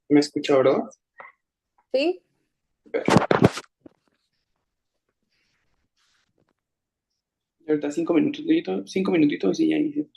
¿Me escucha, verdad? Sí, Y ahorita 5 minutitos, 5 minutitos y ya inicio.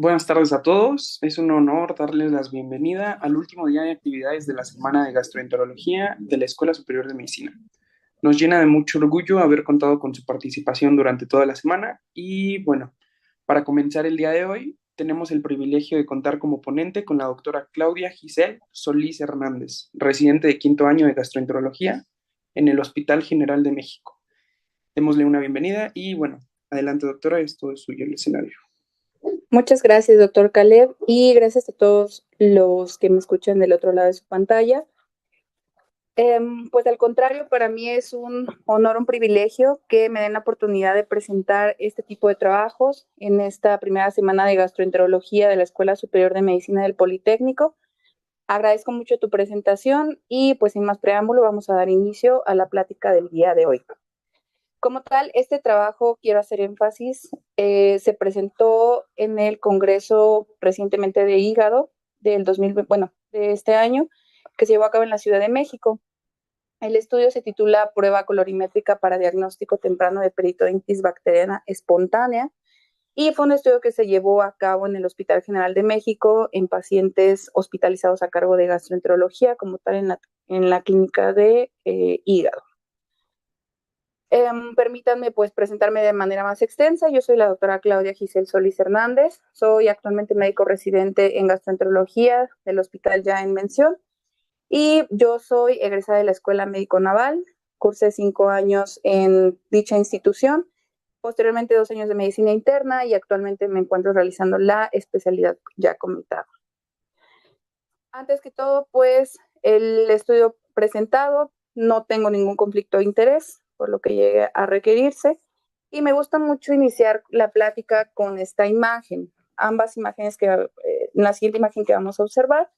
Buenas tardes a todos. Es un honor darles la bienvenida al último día de actividades de la Semana de Gastroenterología de la Escuela Superior de Medicina. Nos llena de mucho orgullo haber contado con su participación durante toda la semana y bueno, para comenzar el día de hoy, tenemos el privilegio de contar como ponente con la doctora Claudia Giselle Solís Hernández, residente de quinto año de Gastroenterología en el Hospital General de México. Démosle una bienvenida y bueno, adelante doctora, es todo suyo el escenario. Muchas gracias, doctor Caleb, y gracias a todos los que me escuchan del otro lado de su pantalla. Pues al contrario, para mí es un honor, un privilegio que me den la oportunidad de presentar este tipo de trabajos en esta primera semana de gastroenterología de la Escuela Superior de Medicina del Politécnico. Agradezco mucho tu presentación y pues sin más preámbulo vamos a dar inicio a la plática del día de hoy. Como tal, este trabajo, quiero hacer énfasis, se presentó en el Congreso recientemente de Hígado del 2020, bueno, de este año, que se llevó a cabo en la Ciudad de México. El estudio se titula Prueba colorimétrica para diagnóstico temprano de peritonitis bacteriana espontánea y fue un estudio que se llevó a cabo en el Hospital General de México en pacientes hospitalizados a cargo de gastroenterología, como tal en la clínica de hígado. Permítanme pues presentarme de manera más extensa. Yo soy la doctora Claudia Giselle Solís Hernández. Soy actualmente médico residente en gastroenterología del hospital ya en mención. Y yo soy egresada de la Escuela Médico Naval. Cursé 5 años en dicha institución. Posteriormente 2 años de medicina interna y actualmente me encuentro realizando la especialidad ya comentada. Antes que todo, pues el estudio presentado, no tengo ningún conflicto de interés, por lo que llegue a requerirse. Y me gusta mucho iniciar la plática con esta imagen. Ambas imágenes la siguiente imagen que vamos a observar,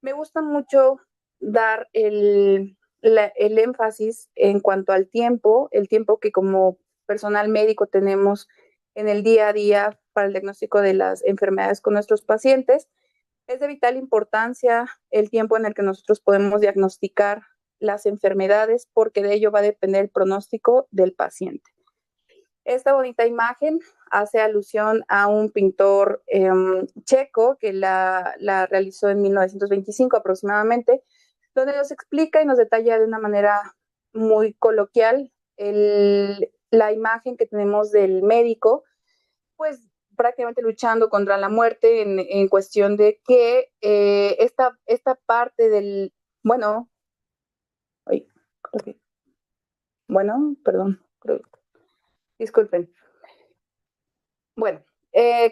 me gusta mucho dar el énfasis en cuanto al tiempo, el tiempo que como personal médico tenemos en el día a día para el diagnóstico de las enfermedades con nuestros pacientes. Es de vital importancia el tiempo en el que nosotros podemos diagnosticar las enfermedades porque de ello va a depender el pronóstico del paciente. Esta bonita imagen hace alusión a un pintor checo que la realizó en 1925 aproximadamente, donde nos explica y nos detalla de una manera muy coloquial la imagen que tenemos del médico, pues prácticamente luchando contra la muerte en cuestión de que esta parte del, bueno, ay, okay. Bueno, perdón, disculpen. Bueno,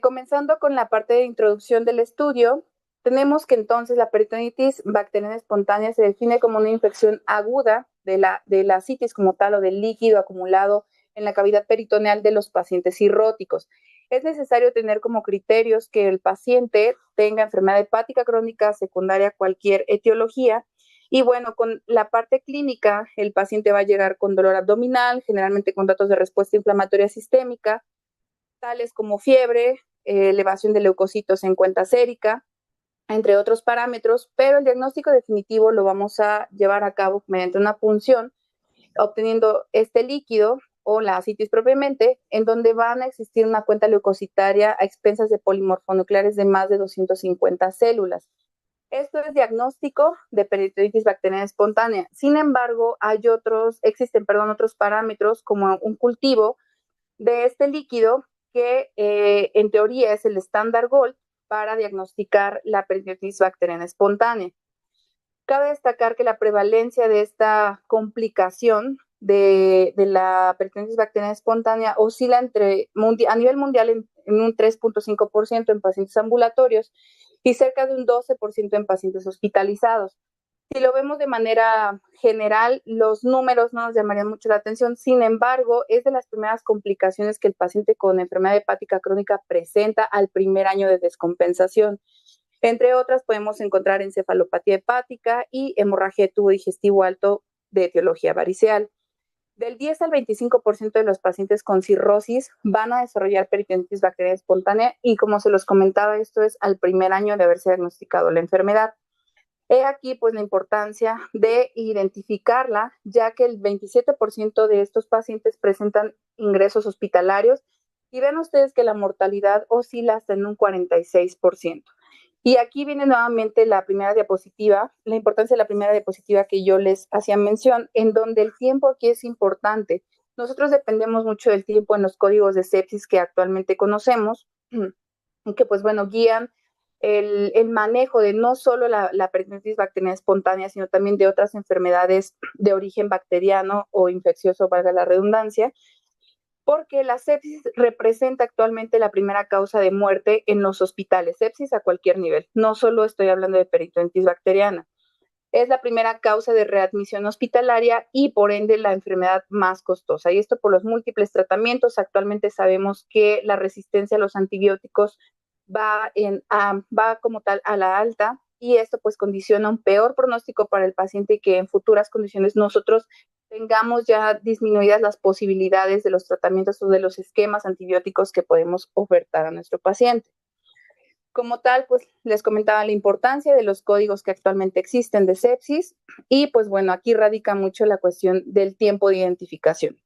comenzando con la parte de introducción del estudio, tenemos que entonces la peritonitis bacteriana espontánea se define como una infección aguda de la citis como tal o del líquido acumulado en la cavidad peritoneal de los pacientes cirróticos. Es necesario tener como criterios que el paciente tenga enfermedad hepática crónica secundaria a cualquier etiología. Y bueno, con la parte clínica, el paciente va a llegar con dolor abdominal, generalmente con datos de respuesta inflamatoria sistémica, tales como fiebre, elevación de leucocitos en cuenta sérica, entre otros parámetros, pero el diagnóstico definitivo lo vamos a llevar a cabo mediante una punción, obteniendo este líquido o la ascitis propiamente, en donde van a existir una cuenta leucocitaria a expensas de polimorfonucleares de más de 250 células. Esto es diagnóstico de peritonitis bacteriana espontánea. Sin embargo, existen otros parámetros como un cultivo de este líquido que en teoría es el estándar gold para diagnosticar la peritonitis bacteriana espontánea. Cabe destacar que la prevalencia de esta complicación de la peritonitis bacteriana espontánea oscila a nivel mundial en un 3.5% en pacientes ambulatorios y cerca de un 12% en pacientes hospitalizados. Si lo vemos de manera general, los números no nos llamarían mucho la atención. Sin embargo, es de las primeras complicaciones que el paciente con enfermedad hepática crónica presenta al primer año de descompensación. Entre otras, podemos encontrar encefalopatía hepática y hemorragia de tubo digestivo alto de etiología variceal. Del 10 al 25% de los pacientes con cirrosis van a desarrollar peritonitis bacteriana espontánea y como se los comentaba, esto es al primer año de haberse diagnosticado la enfermedad. He aquí pues la importancia de identificarla, ya que el 27% de estos pacientes presentan ingresos hospitalarios Y ven ustedes que la mortalidad oscila hasta en un 46%. Y aquí viene nuevamente la primera diapositiva, la importancia de la primera diapositiva que yo les hacía mención, en donde el tiempo aquí es importante. Nosotros dependemos mucho del tiempo en los códigos de sepsis que actualmente conocemos, y que pues bueno, guían el manejo de no solo la peritonitis bacteriana espontánea, sino también de otras enfermedades de origen bacteriano o infeccioso, valga la redundancia, porque la sepsis representa actualmente la primera causa de muerte en los hospitales, sepsis a cualquier nivel. No solo estoy hablando de peritonitis bacteriana. Es la primera causa de readmisión hospitalaria y por ende la enfermedad más costosa. Y esto por los múltiples tratamientos. Actualmente sabemos que la resistencia a los antibióticos va como tal a la alta, y esto pues condiciona un peor pronóstico para el paciente y que en futuras condiciones nosotros tengamos ya disminuidas las posibilidades de los tratamientos o de los esquemas antibióticos que podemos ofertar a nuestro paciente. Como tal, pues les comentaba la importancia de los códigos que actualmente existen de sepsis, y pues bueno, aquí radica mucho la cuestión del tiempo de identificación.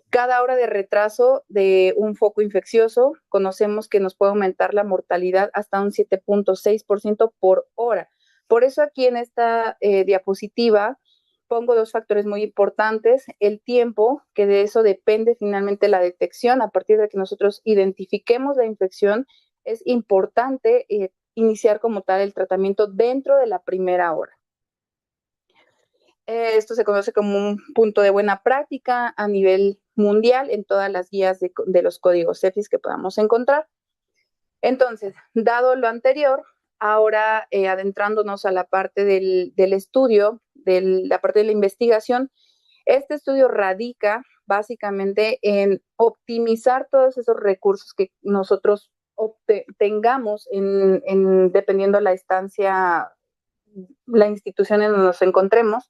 Cada hora de retraso de un foco infeccioso, conocemos que nos puede aumentar la mortalidad hasta un 7.6% por hora. Por eso aquí en esta diapositiva pongo dos factores muy importantes: el tiempo, que de eso depende finalmente la detección. A partir de que nosotros identifiquemos la infección, es importante iniciar como tal el tratamiento dentro de la primera hora. Esto se conoce como un punto de buena práctica a nivel mundial en todas las guías de los códigos sepsis que podamos encontrar. Entonces, dado lo anterior, ahora adentrándonos a la parte del estudio, la parte de la investigación, este estudio radica básicamente en optimizar todos esos recursos que nosotros tengamos dependiendo la instancia, la institución en donde nos encontremos,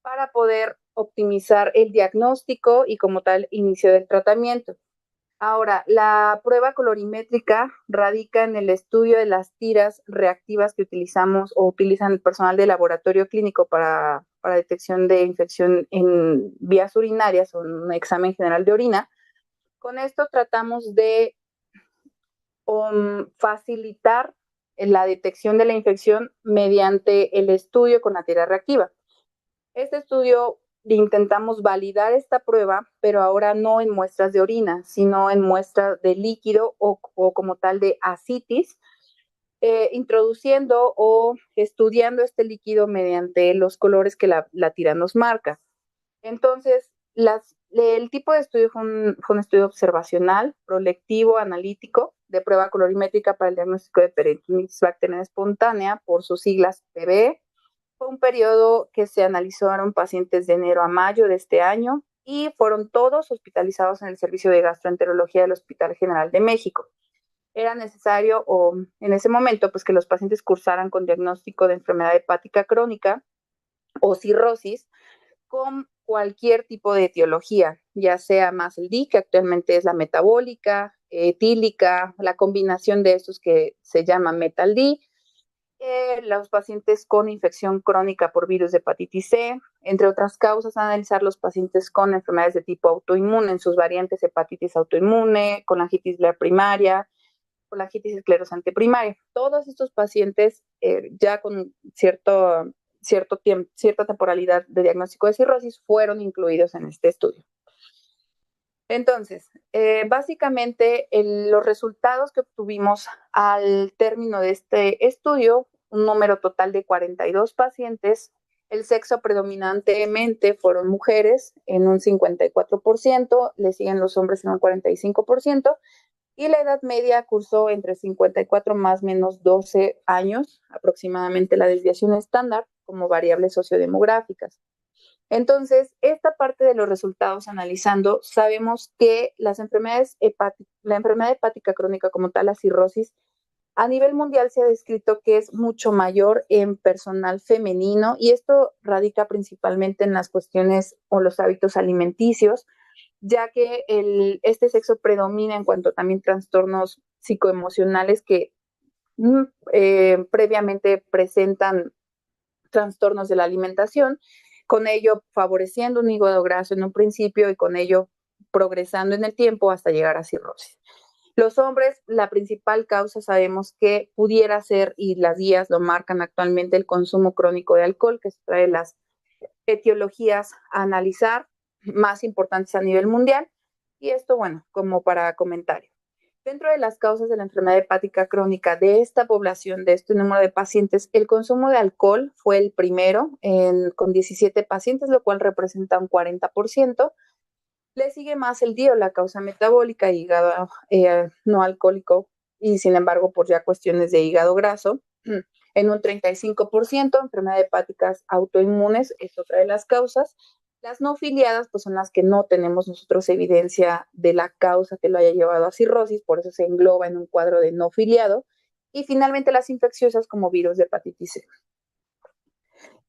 para poder optimizar el diagnóstico y como tal inicio del tratamiento. Ahora, la prueba colorimétrica radica en el estudio de las tiras reactivas que utilizamos o utilizan el personal de laboratorio clínico para detección de infección en vías urinarias o en un examen general de orina. Con esto tratamos de facilitar la detección de la infección mediante el estudio con la tira reactiva. Este estudio intentamos validar esta prueba, pero ahora no en muestras de orina, sino en muestras de líquido o como tal de ascitis, introduciendo o estudiando este líquido mediante los colores que la tira nos marca. Entonces, el tipo de estudio fue un estudio observacional, prolectivo, analítico, de prueba colorimétrica para el diagnóstico de peritonitis bacteriana espontánea, por sus siglas PB. Fue un periodo que se analizaron pacientes de enero a mayo de este año y fueron todos hospitalizados en el servicio de gastroenterología del Hospital General de México. Era necesario, o en ese momento, pues que los pacientes cursaran con diagnóstico de enfermedad hepática crónica o cirrosis con cualquier tipo de etiología, ya sea más el D, que actualmente es la metabólica, etílica, la combinación de estos que se llama metal D, los pacientes con infección crónica por virus de hepatitis C, entre otras causas, analizar los pacientes con enfermedades de tipo autoinmune en sus variantes: hepatitis autoinmune, colangitis primaria, colangitis esclerosante primaria. Todos estos pacientes ya con cierta temporalidad de diagnóstico de cirrosis fueron incluidos en este estudio. Entonces, básicamente los resultados que obtuvimos al término de este estudio, un número total de 42 pacientes, el sexo predominantemente fueron mujeres en un 54%, le siguen los hombres en un 45%, y la edad media cursó entre 54 más menos 12 años, aproximadamente la desviación estándar, como variables sociodemográficas. Entonces, esta parte de los resultados analizando, sabemos que la enfermedad hepática crónica como tal, la cirrosis, a nivel mundial se ha descrito que es mucho mayor en personal femenino, y esto radica principalmente en las cuestiones o los hábitos alimenticios, ya que este sexo predomina en cuanto también trastornos psicoemocionales que previamente presentan trastornos de la alimentación, con ello favoreciendo un hígado graso en un principio y con ello progresando en el tiempo hasta llegar a cirrosis. Los hombres, la principal causa sabemos que pudiera ser, y las guías lo marcan actualmente, el consumo crónico de alcohol, que se trae las etiologías a analizar más importantes a nivel mundial. Y esto, bueno, como para comentario. Dentro de las causas de la enfermedad hepática crónica de esta población, de este número de pacientes, el consumo de alcohol fue el primero con 17 pacientes, lo cual representa un 40%. Le sigue más el DIO, la causa metabólica, hígado no alcohólico, y sin embargo, por ya cuestiones de hígado graso, en un 35%, enfermedades hepáticas autoinmunes es otra de las causas. Las no filiadas, pues son las que no tenemos nosotros evidencia de la causa que lo haya llevado a cirrosis, por eso se engloba en un cuadro de no filiado. Y finalmente las infecciosas como virus de hepatitis C.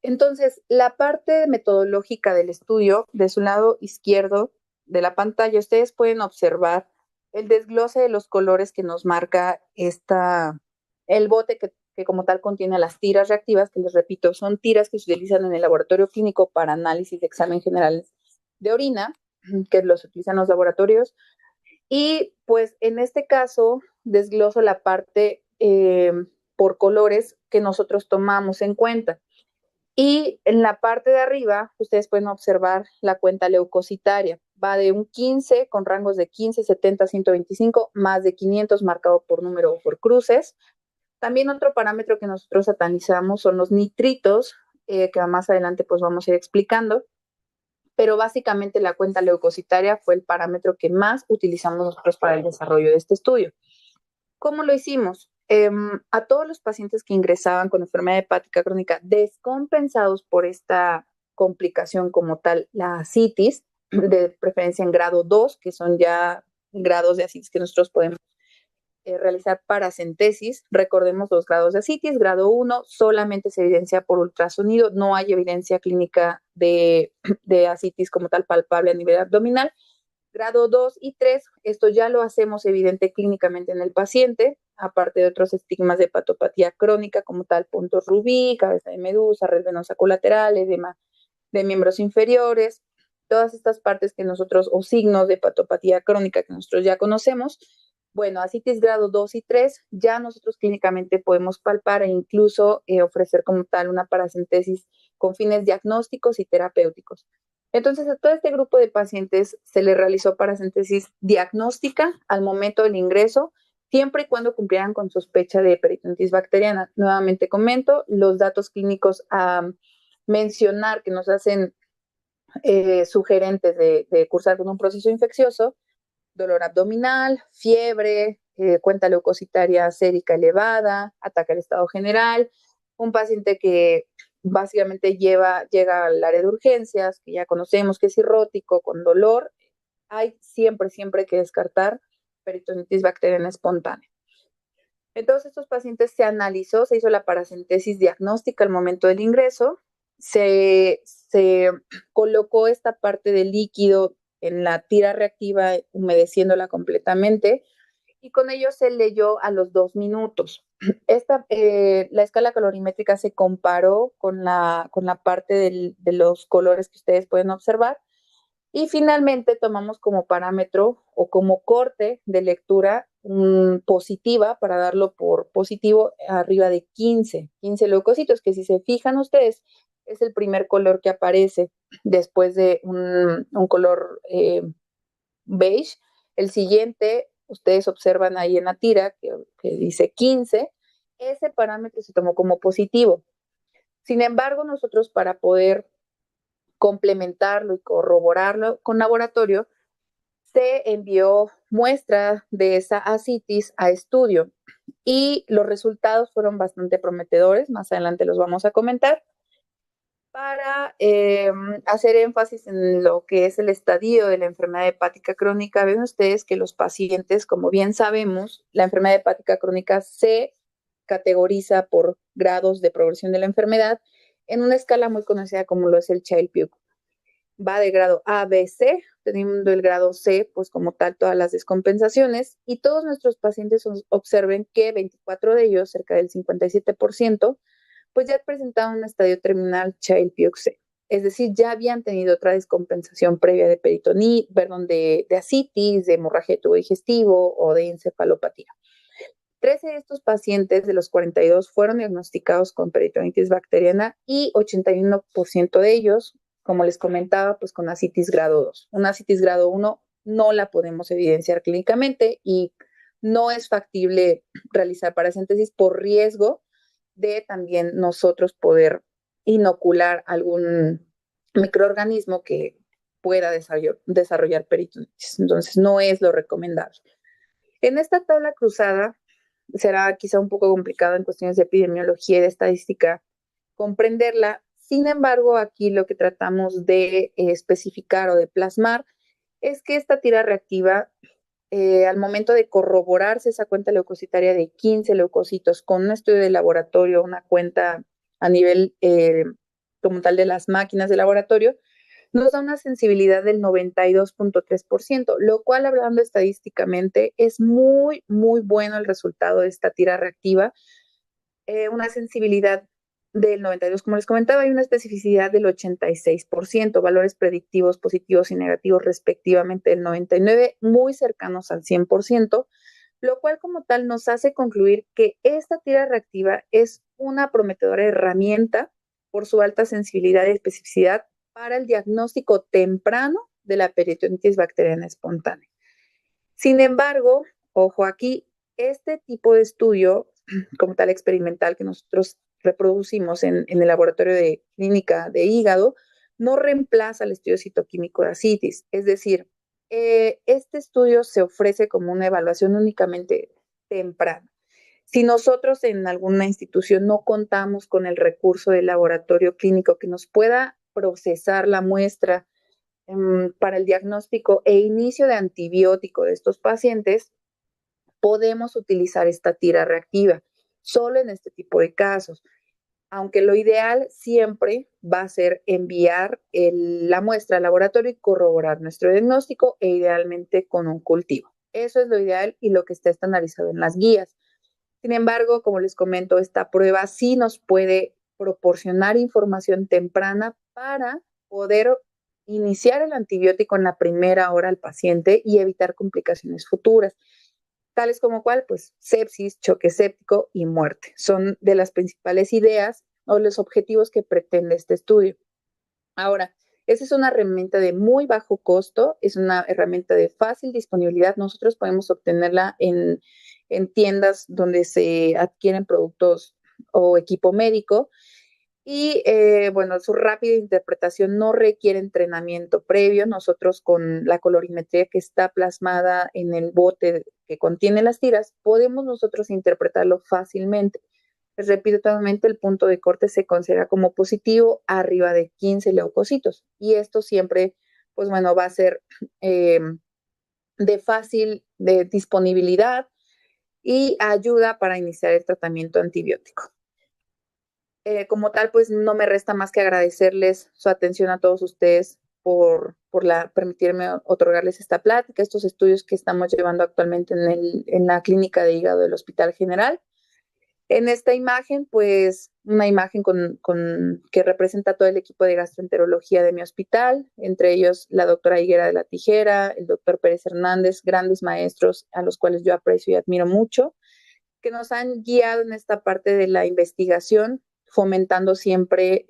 Entonces, la parte metodológica del estudio, de su lado izquierdo de la pantalla, ustedes pueden observar el desglose de los colores que nos marca el bote que como tal contiene las tiras reactivas, que les repito, son tiras que se utilizan en el laboratorio clínico para análisis de examen general de orina, que los utilizan los laboratorios. Y pues en este caso desgloso la parte por colores que nosotros tomamos en cuenta. Y en la parte de arriba, ustedes pueden observar la cuenta leucocitaria. Va de un 15 con rangos de 15, 70, 125, más de 500 marcado por número o por cruces. También otro parámetro que nosotros satanizamos son los nitritos, que más adelante pues vamos a ir explicando. Pero básicamente la cuenta leucocitaria fue el parámetro que más utilizamos nosotros para el desarrollo de este estudio. ¿Cómo lo hicimos? A todos los pacientes que ingresaban con enfermedad hepática crónica descompensados por esta complicación como tal, la ascitis, de preferencia en grado 2, que son ya grados de ascitis que nosotros podemos realizar paracentesis. Recordemos los grados de ascitis. Grado 1 solamente se evidencia por ultrasonido, no hay evidencia clínica de ascitis como tal palpable a nivel abdominal. Grado 2 y 3, esto ya lo hacemos evidente clínicamente en el paciente, aparte de otros estigmas de hepatopatía crónica como tal, puntos rubí, cabeza de medusa, red venosa colateral, edema de miembros inferiores, todas estas partes que nosotros, o signos de hepatopatía crónica que nosotros ya conocemos. Bueno, ascitis grado 2 y 3, ya nosotros clínicamente podemos palpar e incluso ofrecer como tal una paracentesis con fines diagnósticos y terapéuticos. Entonces, a todo este grupo de pacientes se le realizó paracentesis diagnóstica al momento del ingreso, siempre y cuando cumplieran con sospecha de peritonitis bacteriana. Nuevamente comento los datos clínicos a mencionar que nos hacen sugerentes de cursar con un proceso infeccioso: dolor abdominal, fiebre, cuenta leucocitaria sérica elevada, ataque al estado general, un paciente que básicamente llega al área de urgencias, que ya conocemos que es cirrótico, con dolor. Hay siempre que descartar peritonitis bacteriana espontánea. En todos estos pacientes se analizó, se hizo la paracentesis diagnóstica al momento del ingreso, se colocó esta parte del líquido en la tira reactiva, humedeciéndola completamente, y con ello se leyó a los 2 minutos. La escala colorimétrica se comparó con la parte de los colores que ustedes pueden observar, y finalmente tomamos como parámetro o como corte de lectura positiva, para darlo por positivo, arriba de 15 leucocitos, que si se fijan ustedes, es el primer color que aparece después de un color beige. El siguiente, ustedes observan ahí en la tira que dice 15, ese parámetro se tomó como positivo. Sin embargo, nosotros, para poder complementarlo y corroborarlo con laboratorio, se envió muestra de esa ascitis a estudio y los resultados fueron bastante prometedores. Más adelante los vamos a comentar. Para hacer énfasis en lo que es el estadio de la enfermedad hepática crónica, ven ustedes que los pacientes, como bien sabemos, la enfermedad hepática crónica se categoriza por grados de progresión de la enfermedad en una escala muy conocida como lo es el Child-Pugh. Va de grado A, B, C, teniendo el grado C, pues como tal, todas las descompensaciones, y todos nuestros pacientes observen que 24 de ellos, cerca del 57%, pues ya presentaban un estadio terminal Child-Pugh C. es decir, ya habían tenido otra descompensación previa de peritonía, perdón, de ascitis, de hemorragia de tubo digestivo o de encefalopatía. 13 de estos pacientes de los 42 fueron diagnosticados con peritonitis bacteriana y 81% de ellos, como les comentaba, pues con ascitis grado 2. Una ascitis grado 1 no la podemos evidenciar clínicamente y no es factible realizar parasíntesis por riesgo de también nosotros poder inocular algún microorganismo que pueda desarrollar peritonitis. Entonces, no es lo recomendable. En esta tabla cruzada, será quizá un poco complicado en cuestiones de epidemiología y de estadística comprenderla. Sin embargo, aquí lo que tratamos de especificar o de plasmar es que esta tira reactiva, al momento de corroborarse esa cuenta leucocitaria de 15 leucocitos con un estudio de laboratorio, una cuenta a nivel como tal de las máquinas de laboratorio, nos da una sensibilidad del 92.3%, lo cual, hablando estadísticamente, es muy, muy bueno el resultado de esta tira reactiva. Una sensibilidad del 92, como les comentaba, y una especificidad del 86%, valores predictivos positivos y negativos respectivamente del 99, muy cercanos al 100%, lo cual como tal nos hace concluir que esta tira reactiva es una prometedora herramienta por su alta sensibilidad y especificidad para el diagnóstico temprano de la peritonitis bacteriana espontánea. Sin embargo, ojo aquí, este tipo de estudio, como tal experimental que nosotros reproducimos en el laboratorio de clínica de hígado, no reemplaza el estudio citoquímico de ascitis. Es decir, este estudio se ofrece como una evaluación únicamente temprana. Si nosotros en alguna institución no contamos con el recurso del laboratorio clínico que nos pueda procesar la muestra para el diagnóstico e inicio de antibiótico de estos pacientes, podemos utilizar esta tira reactiva solo en este tipo de casos. Aunque lo ideal siempre va a ser enviar la muestra al laboratorio y corroborar nuestro diagnóstico e idealmente con un cultivo. Eso es lo ideal y lo que está estandarizado en las guías. Sin embargo, como les comento, esta prueba sí nos puede proporcionar información temprana para poder iniciar el antibiótico en la primera hora al paciente y evitar complicaciones futuras, tales como cuál, pues sepsis, choque séptico y muerte. Son de las principales ideas o los objetivos que pretende este estudio. Ahora, esa es una herramienta de muy bajo costo, es una herramienta de fácil disponibilidad. Nosotros podemos obtenerla en tiendas donde se adquieren productos o equipo médico. Y bueno, su rápida interpretación no requiere entrenamiento previo. Nosotros con la colorimetría que está plasmada en el bote que contiene las tiras, podemos nosotros interpretarlo fácilmente. Les repito nuevamente, el punto de corte se considera como positivo arriba de 15 leucocitos. Y esto siempre, pues bueno, va a ser de fácil de disponibilidad y ayuda para iniciar el tratamiento antibiótico. Como tal, pues no me resta más que agradecerles su atención a todos ustedes permitirme otorgarles esta plática, estos estudios que estamos llevando actualmente en la clínica de hígado del Hospital General. En esta imagen, pues una imagen que representa todo el equipo de gastroenterología de mi hospital, entre ellos la doctora Higuera de la Tijera, el doctor Pérez Hernández, grandes maestros a los cuales yo aprecio y admiro mucho, que nos han guiado en esta parte de la investigación, fomentando siempre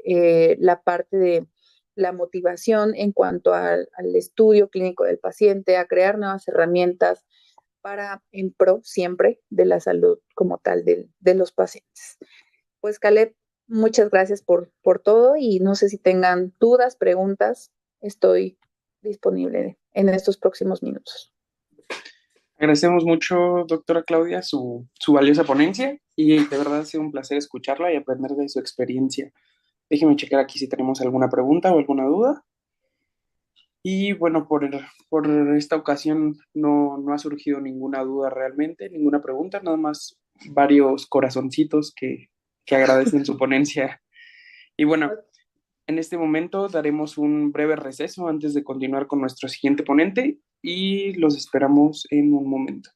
la parte de la motivación en cuanto al estudio clínico del paciente, a crear nuevas herramientas para en pro siempre de la salud como tal de los pacientes. Pues Caleb, muchas gracias por todo y no sé si tengan dudas, preguntas, estoy disponible en estos próximos minutos. Agradecemos mucho, doctora Claudia, su valiosa ponencia y de verdad ha sido un placer escucharla y aprender de su experiencia. Déjeme checar aquí si tenemos alguna pregunta o alguna duda. Y bueno, por esta ocasión no ha surgido ninguna duda realmente, ninguna pregunta, nada más varios corazoncitos que agradecen su ponencia. Y bueno, en este momento daremos un breve receso antes de continuar con nuestro siguiente ponente y los esperamos en un momento.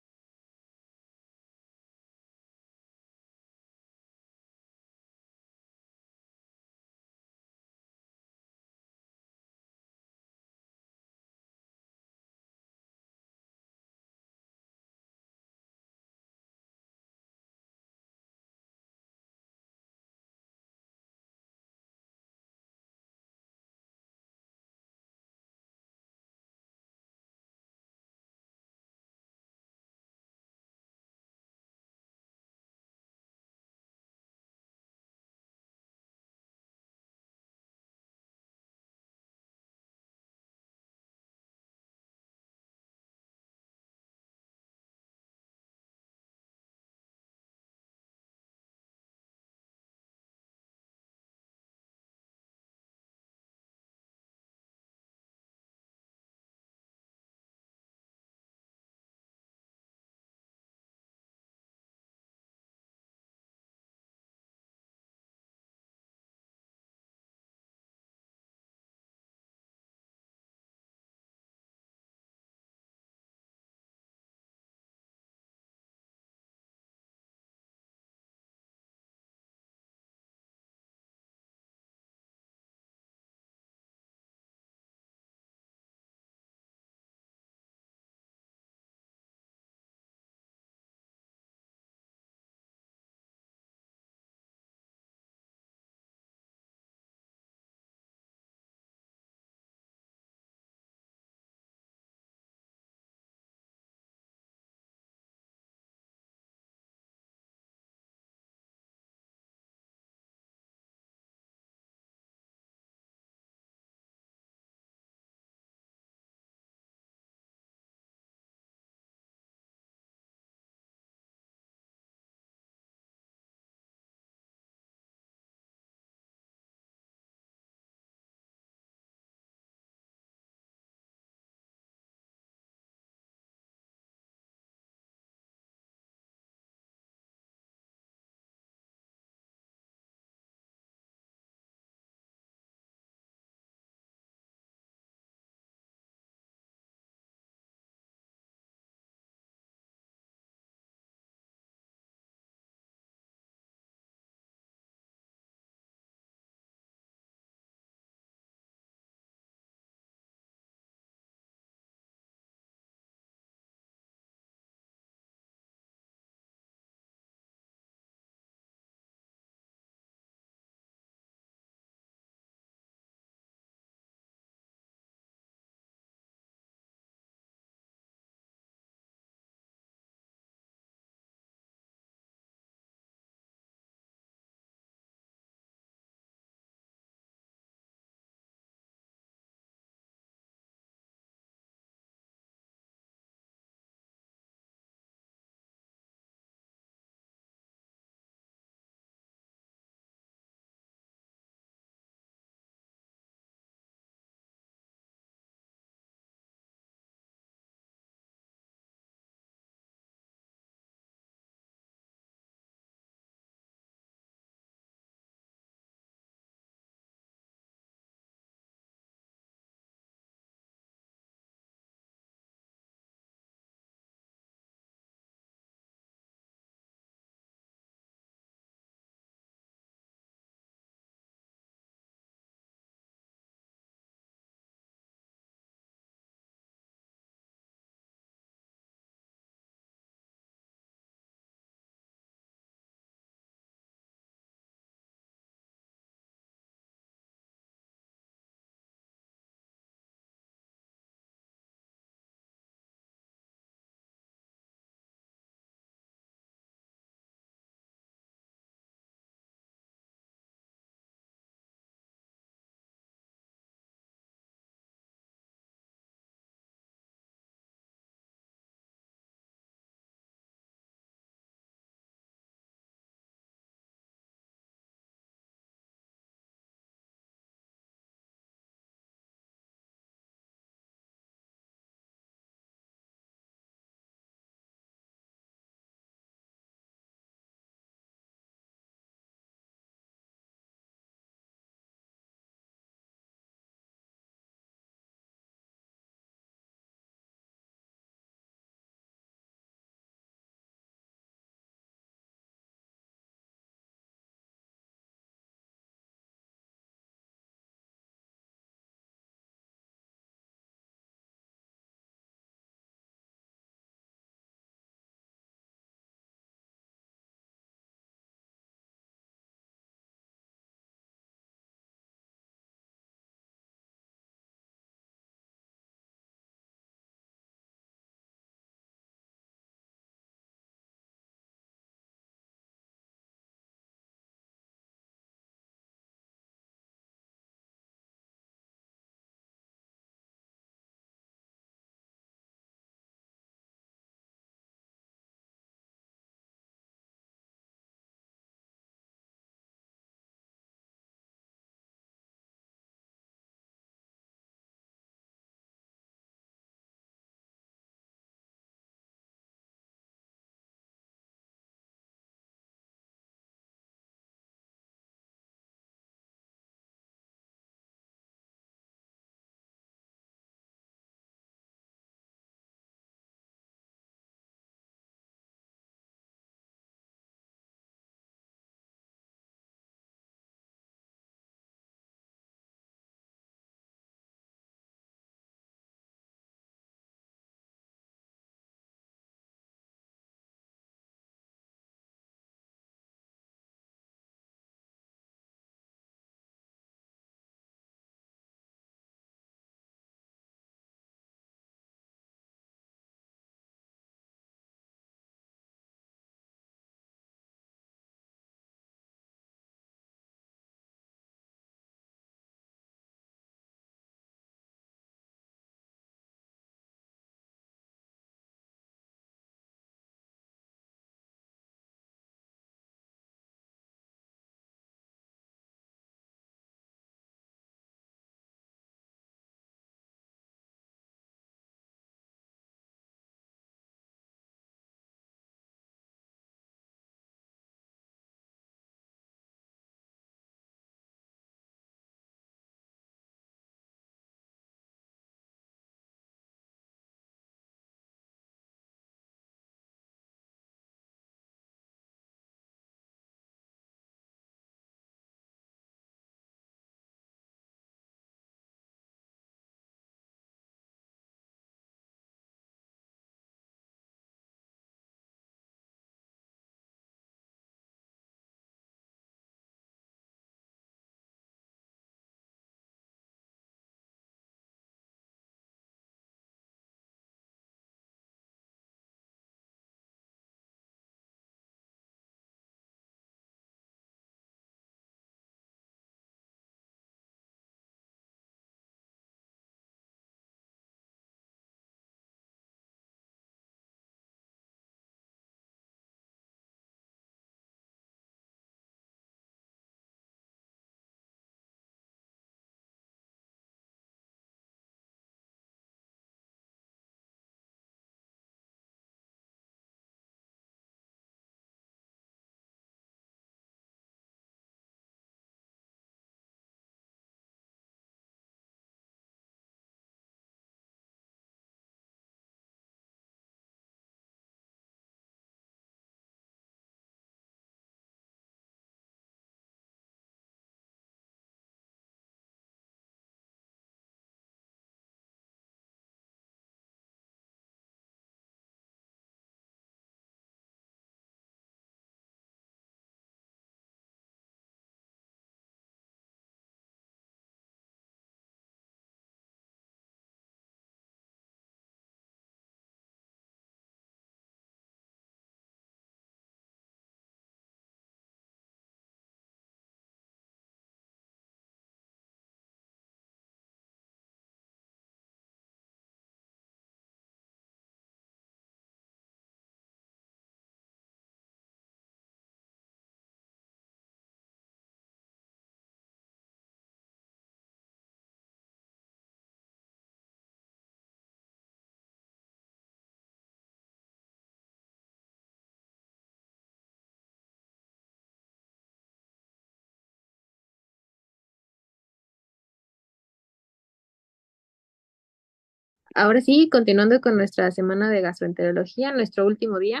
Ahora sí, continuando con nuestra semana de gastroenterología, nuestro último día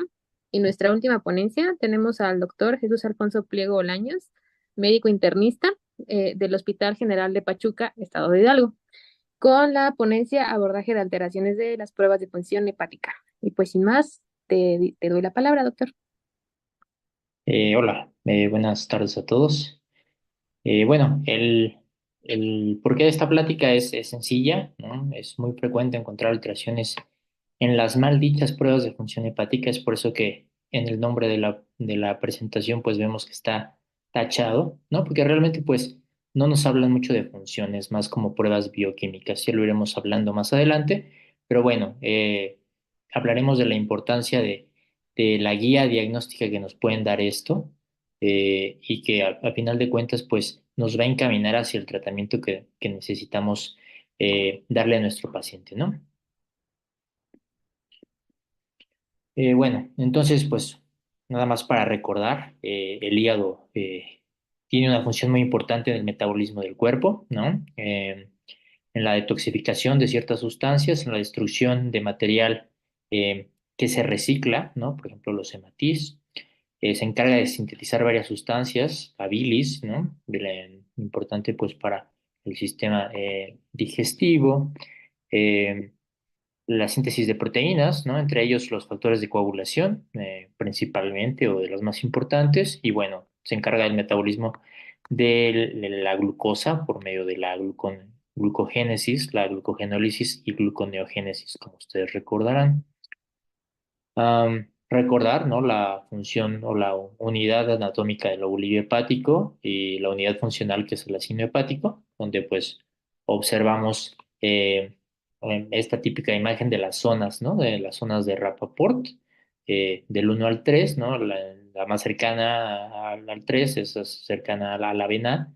y nuestra última ponencia, tenemos al doctor Jesús Alfonso Pliego Olaños, médico internista del Hospital General de Pachuca, Estado de Hidalgo, con la ponencia Abordaje de alteraciones de las pruebas de función hepática. Y pues sin más, te doy la palabra, doctor. Hola, buenas tardes a todos. Bueno, el porqué de esta plática es sencilla, ¿no? Es muy frecuente encontrar alteraciones en las mal dichas pruebas de función hepática, es por eso que en el nombre de la presentación pues vemos que está tachado, ¿no? Porque realmente pues no nos hablan mucho de funciones, más como pruebas bioquímicas, ya lo iremos hablando más adelante, pero bueno, hablaremos de la importancia de la guía diagnóstica que nos pueden dar esto y que a final de cuentas pues nos va a encaminar hacia el tratamiento que necesitamos darle a nuestro paciente, ¿no? Bueno, entonces, pues nada más para recordar, el hígado tiene una función muy importante en el metabolismo del cuerpo, ¿no? En la detoxificación de ciertas sustancias, en la destrucción de material que se recicla, ¿no? Por ejemplo, los hematis. Se encarga de sintetizar varias sustancias, la bilis, ¿no? Importante pues para el sistema digestivo. Eh, la síntesis de proteínas, ¿no? Entre ellos los factores de coagulación, principalmente, o de los más importantes, y bueno, se encarga del metabolismo de la glucosa por medio de la glucogénesis, la glucogenólisis y gluconeogénesis, como ustedes recordarán. Recordar, ¿no? La función o la unidad anatómica del lobulillo hepático y la unidad funcional que es el ácido hepático, donde pues observamos esta típica imagen de las zonas, ¿no? De las zonas de Rappaport, del 1 al 3, ¿no? La más cercana al 3 es cercana a la vena,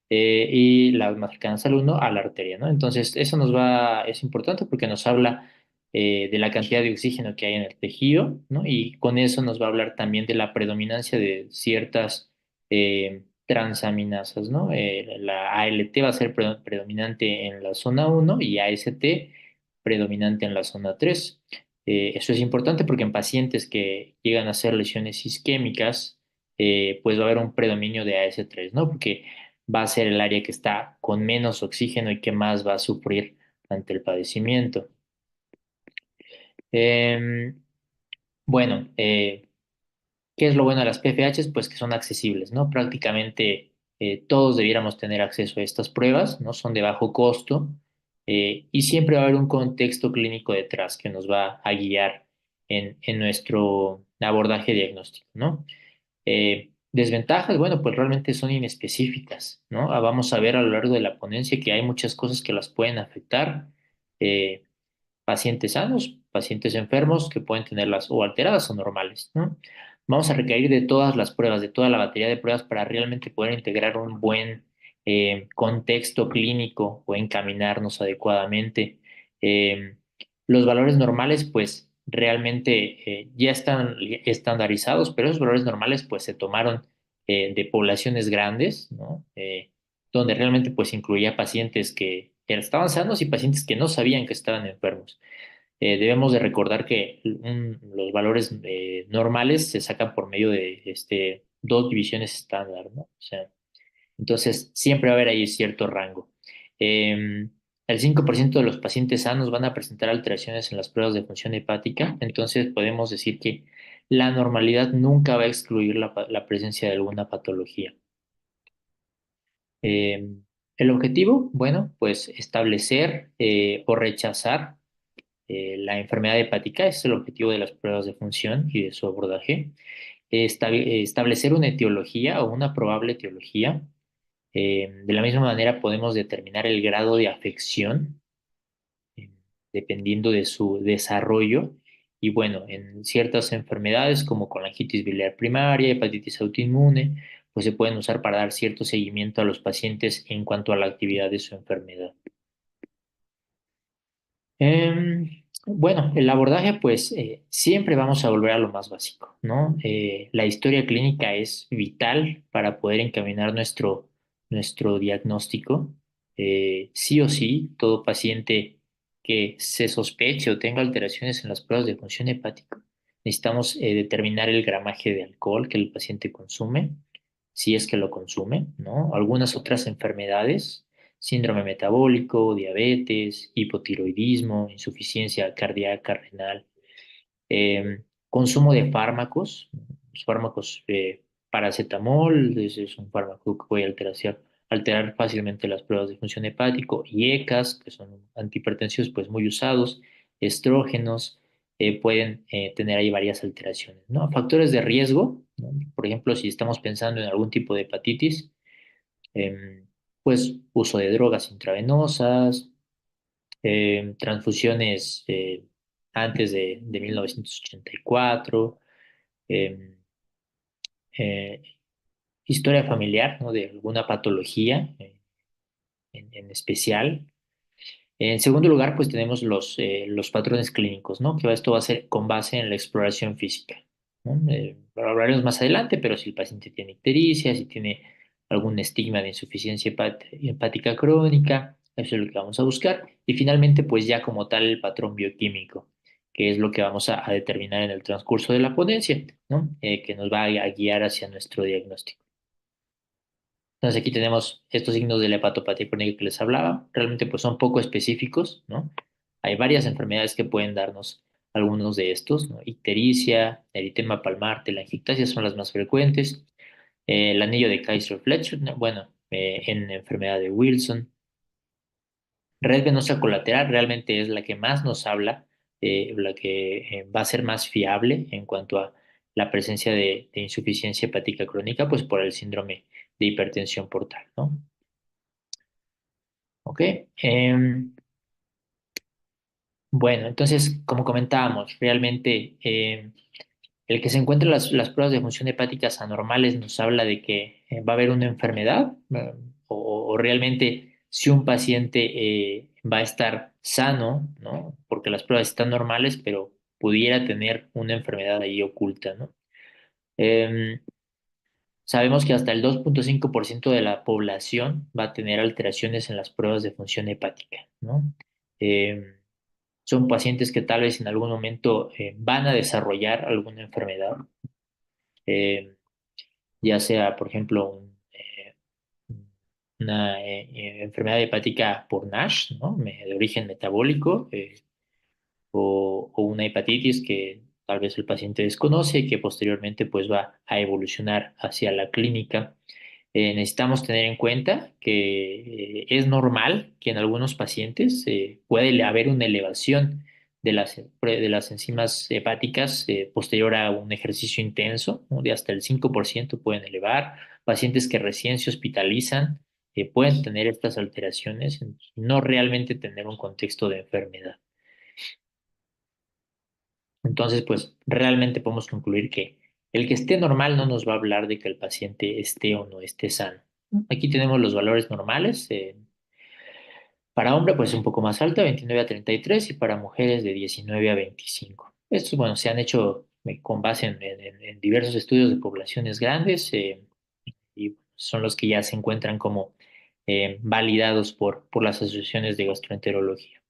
y las más cercanas al 1 a la arteria, ¿no? Entonces, eso es importante porque nos habla de la cantidad de oxígeno que hay en el tejido, ¿no? Y con eso nos va a hablar también de la predominancia de ciertas transaminasas, ¿no? La ALT va a ser predominante en la zona 1 y AST predominante en la zona 3. Eso es importante porque en pacientes que llegan a hacer lesiones isquémicas, pues va a haber un predominio de AS3, ¿no? Porque va a ser el área que está con menos oxígeno y que más va a sufrir ante el padecimiento. Em, bueno, ¿qué es lo bueno de las PFHs? Pues que son accesibles, ¿no? Prácticamente todos debiéramos tener acceso a estas pruebas, ¿no? Son de bajo costo y siempre va a haber un contexto clínico detrás que nos va a guiar en nuestro abordaje diagnóstico, ¿no? Desventajas, bueno, pues realmente son inespecíficas, ¿no? Vamos a ver a lo largo de la ponencia que hay muchas cosas que las pueden afectar. eh, Pacientes sanos, pacientes enfermos que pueden tenerlas o alteradas o normales, ¿no? Vamos a requerir de todas las pruebas, de toda la batería de pruebas para realmente poder integrar un buen contexto clínico o encaminarnos adecuadamente. Eh, los valores normales, pues realmente ya están estandarizados, pero esos valores normales, pues se tomaron de poblaciones grandes, ¿no? Donde realmente, pues incluía pacientes que estaban sanos y pacientes que no sabían que estaban enfermos. Debemos de recordar que los valores normales se sacan por medio de dos divisiones estándar, ¿no? O sea, entonces siempre va a haber ahí cierto rango. Eh, el 5% de los pacientes sanos van a presentar alteraciones en las pruebas de función hepática, entonces podemos decir que la normalidad nunca va a excluir la presencia de alguna patología. Eh, el objetivo, bueno, pues establecer o rechazar la enfermedad hepática, ese es el objetivo de las pruebas de función y de su abordaje. Establecer una etiología o una probable etiología. De la misma manera podemos determinar el grado de afección eh, dependiendo de su desarrollo. Y bueno, en ciertas enfermedades como colangitis biliar primaria, hepatitis autoinmune, pues se pueden usar para dar cierto seguimiento a los pacientes en cuanto a la actividad de su enfermedad. Bueno, el abordaje, pues siempre vamos a volver a lo más básico, ¿no? La historia clínica es vital para poder encaminar nuestro diagnóstico. Sí o sí, todo paciente que se sospeche o tenga alteraciones en las pruebas de función hepática, necesitamos determinar el gramaje de alcohol que el paciente consume, si es que lo consume, ¿no? Algunas otras enfermedades, síndrome metabólico, diabetes, hipotiroidismo, insuficiencia cardíaca, renal, consumo de fármacos, los fármacos, paracetamol, es un fármaco que puede alterar fácilmente las pruebas de función hepático, y ECAs, que son antihipertensivos pues muy usados, estrógenos, pueden tener ahí varias alteraciones, ¿no? Factores de riesgo, ¿no? Por ejemplo, si estamos pensando en algún tipo de hepatitis, em, pues uso de drogas intravenosas, transfusiones antes de 1984, eh, eh, historia familiar, ¿no? De alguna patología en especial. En segundo lugar, pues tenemos los patrones clínicos, ¿no? Que esto va a ser con base en la exploración física, ¿no? Lo hablaremos más adelante, pero si el paciente tiene ictericia, si tiene algún estigma de insuficiencia hepática crónica, eso es lo que vamos a buscar. Y finalmente, pues ya como tal el patrón bioquímico, que es lo que vamos a determinar en el transcurso de la ponencia, ¿no? Que nos va a guiar hacia nuestro diagnóstico. Entonces aquí tenemos estos signos de la hepatopatía crónica que les hablaba. Realmente pues son poco específicos, ¿no? Hay varias enfermedades que pueden darnos algunos de estos, ¿no? Ictericia, eritema palmar, telangiectasia son las más frecuentes. El anillo de Kaiser-Fletcher, ¿no? Bueno, en enfermedad de Wilson. Red venosa colateral realmente es la que más nos habla, la que va a ser más fiable en cuanto a la presencia de insuficiencia hepática crónica, pues por el síndrome de hipertensión portal, ¿no? Ok. Bueno, entonces, como comentábamos, realmente el que se encuentren las pruebas de función hepáticas anormales nos habla de que va a haber una enfermedad, o realmente si un paciente va a estar sano, ¿no? Porque las pruebas están normales, pero pudiera tener una enfermedad ahí oculta, ¿no? Em, Sabemos que hasta el 2,5% de la población va a tener alteraciones en las pruebas de función hepática, ¿no? Eh, Son pacientes que tal vez en algún momento van a desarrollar alguna enfermedad, eh, ya sea, por ejemplo, una enfermedad hepática por NASH, ¿no? De origen metabólico, o una hepatitis que tal vez el paciente desconoce y que posteriormente pues va a evolucionar hacia la clínica. Necesitamos tener en cuenta que es normal que en algunos pacientes puede haber una elevación de las enzimas hepáticas posterior a un ejercicio intenso, ¿no? De hasta el 5% pueden elevar. Pacientes que recién se hospitalizan pueden tener estas alteraciones, no realmente tener un contexto de enfermedad. Entonces, pues realmente podemos concluir que el que esté normal no nos va a hablar de que el paciente esté o no esté sano. Aquí tenemos los valores normales. Para hombre, pues un poco más alta, 29 a 33, y para mujeres de 19 a 25. Estos, bueno, se han hecho con base en diversos estudios de poblaciones grandes, y son los que ya se encuentran como validados por las asociaciones de gastroenterología.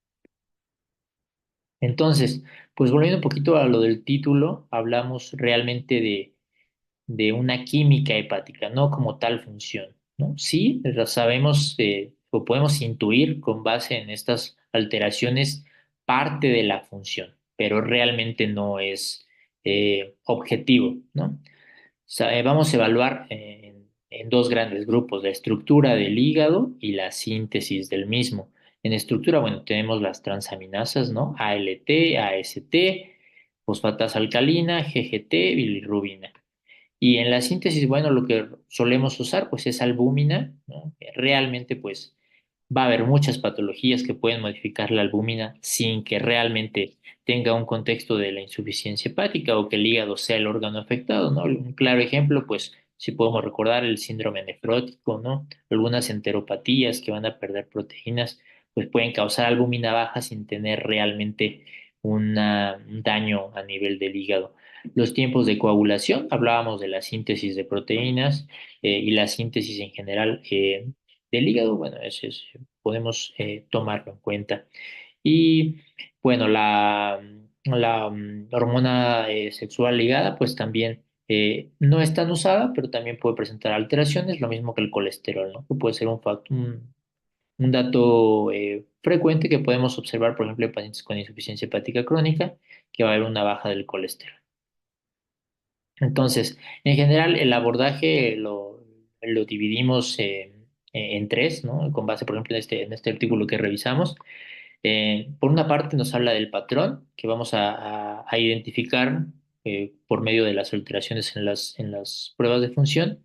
Entonces, pues volviendo un poquito a lo del título, hablamos realmente de una química hepática, no como tal función, ¿no? Sí, lo sabemos, o podemos intuir con base en estas alteraciones parte de la función, pero realmente no es objetivo, ¿no? Vamos a evaluar en dos grandes grupos, la estructura del hígado y la síntesis del mismo. En estructura, bueno, tenemos las transaminasas, ¿no? ALT, AST, fosfatasa alcalina, GGT, bilirrubina. Y en la síntesis, bueno, lo que solemos usar, pues es albúmina, ¿no? Realmente, pues va a haber muchas patologías que pueden modificar la albúmina sin que realmente tenga un contexto de la insuficiencia hepática o que el hígado sea el órgano afectado, ¿no? Un claro ejemplo, pues, si podemos recordar el síndrome nefrótico, ¿no? Algunas enteropatías que van a perder proteínas, pues pueden causar albúmina baja sin tener realmente un daño a nivel del hígado. Los tiempos de coagulación, hablábamos de la síntesis de proteínas y la síntesis en general del hígado, bueno, podemos tomarlo en cuenta. Y bueno, la hormona sexual ligada, pues también no es tan usada, pero también puede presentar alteraciones, lo mismo que el colesterol, ¿no? Que puede ser un dato frecuente que podemos observar, por ejemplo, en pacientes con insuficiencia hepática crónica, que va a haber una baja del colesterol. Entonces, en general, el abordaje lo dividimos en tres, ¿no? Con base, por ejemplo, en este artículo que revisamos. Por una parte, nos habla del patrón que vamos a identificar por medio de las alteraciones en las pruebas de función,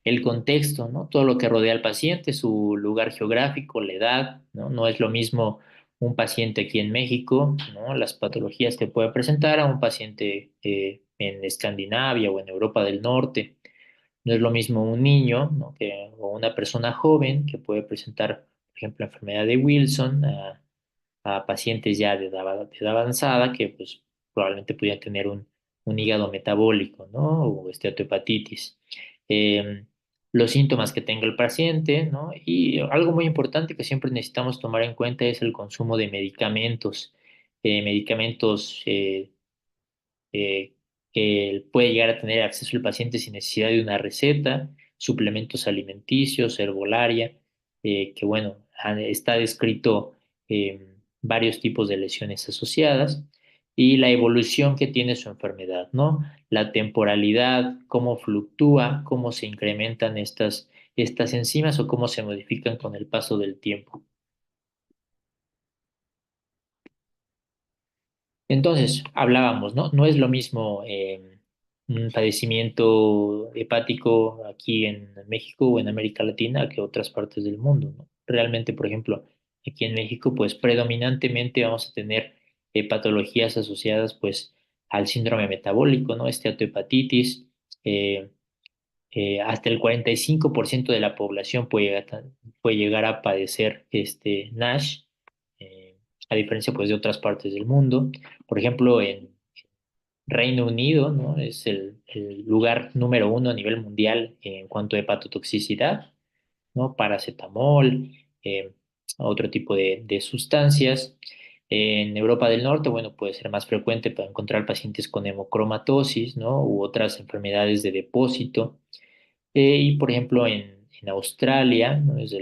el contexto, ¿no? Todo lo que rodea al paciente, su lugar geográfico, la edad, ¿no? No es lo mismo un paciente aquí en México, ¿no? Las patologías que puede presentar a un paciente en Escandinavia o en Europa del Norte. No es lo mismo un niño, ¿no? O una persona joven que puede presentar, por ejemplo, enfermedad de Wilson a pacientes ya de edad avanzada que pues probablemente pudieran tener un hígado metabólico, ¿no? O esteatohepatitis. Eh, los síntomas que tenga el paciente, ¿no? Y algo muy importante que siempre necesitamos tomar en cuenta es el consumo de medicamentos, medicamentos eh, que puede llegar a tener acceso el paciente sin necesidad de una receta, suplementos alimenticios, herbolaria, que bueno, está descrito varios tipos de lesiones asociadas y la evolución que tiene su enfermedad, ¿no? La temporalidad, cómo fluctúa, cómo se incrementan estas enzimas o cómo se modifican con el paso del tiempo. Entonces, hablábamos, ¿no? No es lo mismo un padecimiento hepático aquí en México o en América Latina que otras partes del mundo, ¿no? Realmente, por ejemplo, aquí en México, pues predominantemente vamos a tener patologías asociadas, pues, al síndrome metabólico, ¿no? Esteatohepatitis, eh, hasta el 45% de la población puede llegar a padecer NASH, eh, a diferencia pues de otras partes del mundo. Por ejemplo, en Reino Unido, ¿no? Es el lugar número uno a nivel mundial en cuanto a hepatotoxicidad, ¿no? Paracetamol, otro tipo de sustancias. En Europa del Norte, bueno, puede ser más frecuente para encontrar pacientes con hemocromatosis, ¿no? U otras enfermedades de depósito. Y por ejemplo, en Australia, ¿no? Es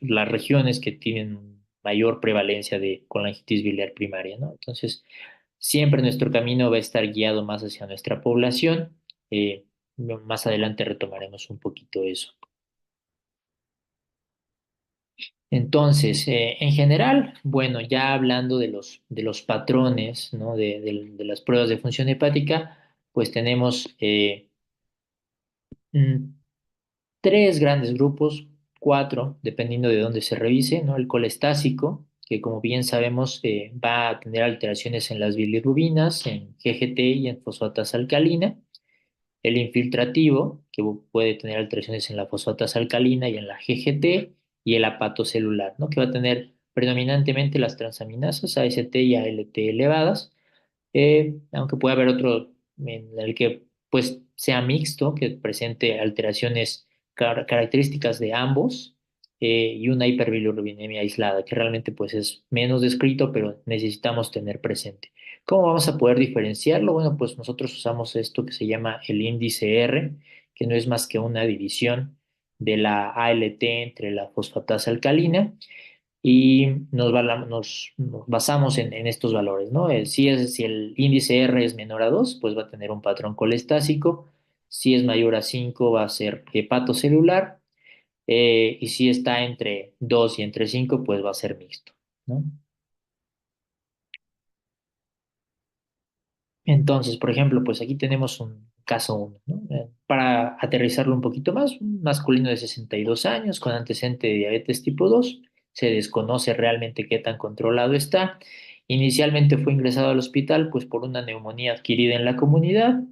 las regiones que tienen mayor prevalencia de colangitis biliar primaria, ¿no? Entonces, siempre nuestro camino va a estar guiado más hacia nuestra población. Eh, Más adelante retomaremos un poquito eso. Entonces, en general, bueno, ya hablando de los patrones, ¿no? De las pruebas de función hepática, pues tenemos mm, tres grandes grupos, cuatro, dependiendo de dónde se revise, ¿no? El colestásico, que como bien sabemos va a tener alteraciones en las bilirrubinas, en GGT y en fosfatasa alcalina. El infiltrativo, que puede tener alteraciones en la fosfatasa alcalina y en la GGT. Y el hepatocelular, ¿no? Que va a tener predominantemente las transaminasas AST y ALT elevadas, aunque puede haber otro en el que pues sea mixto, que presente alteraciones características de ambos, y una hiperbilirrubinemia aislada, que realmente pues es menos descrito, pero necesitamos tener presente. ¿Cómo vamos a poder diferenciarlo? Bueno, pues nosotros usamos esto que se llama el índice R, que no es más que una división de la ALT entre la fosfatasa alcalina y nos basamos en estos valores, ¿no? Si el índice R es menor a 2, pues va a tener un patrón colestásico. Si es mayor a 5, va a ser hepatocelular. Y si está entre 2 y entre 5, pues va a ser mixto, ¿no? Entonces, por ejemplo, pues aquí tenemos un caso 1, ¿no? Para aterrizarlo un poquito más, un masculino de 62 años con antecedente de diabetes tipo 2, se desconoce realmente qué tan controlado está. Inicialmente fue ingresado al hospital pues por una neumonía adquirida en la comunidad.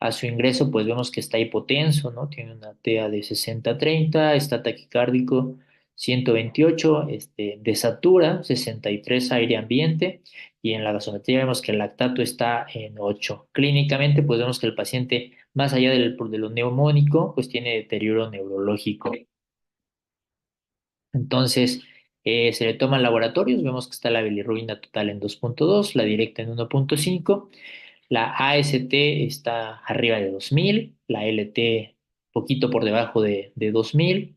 A su ingreso pues vemos que está hipotenso, ¿no? Tiene una TEA de 60-30, está taquicárdico 128, desatura 63 aire ambiente y en la gasometría vemos que el lactato está en 8. Clínicamente, pues vemos que el paciente, más allá de lo neumónico, pues tiene deterioro neurológico. Entonces, Se le toman laboratorios, vemos que está la bilirrubina total en 2.2, la directa en 1.5, la AST está arriba de 2000, la LT poquito por debajo de 2000.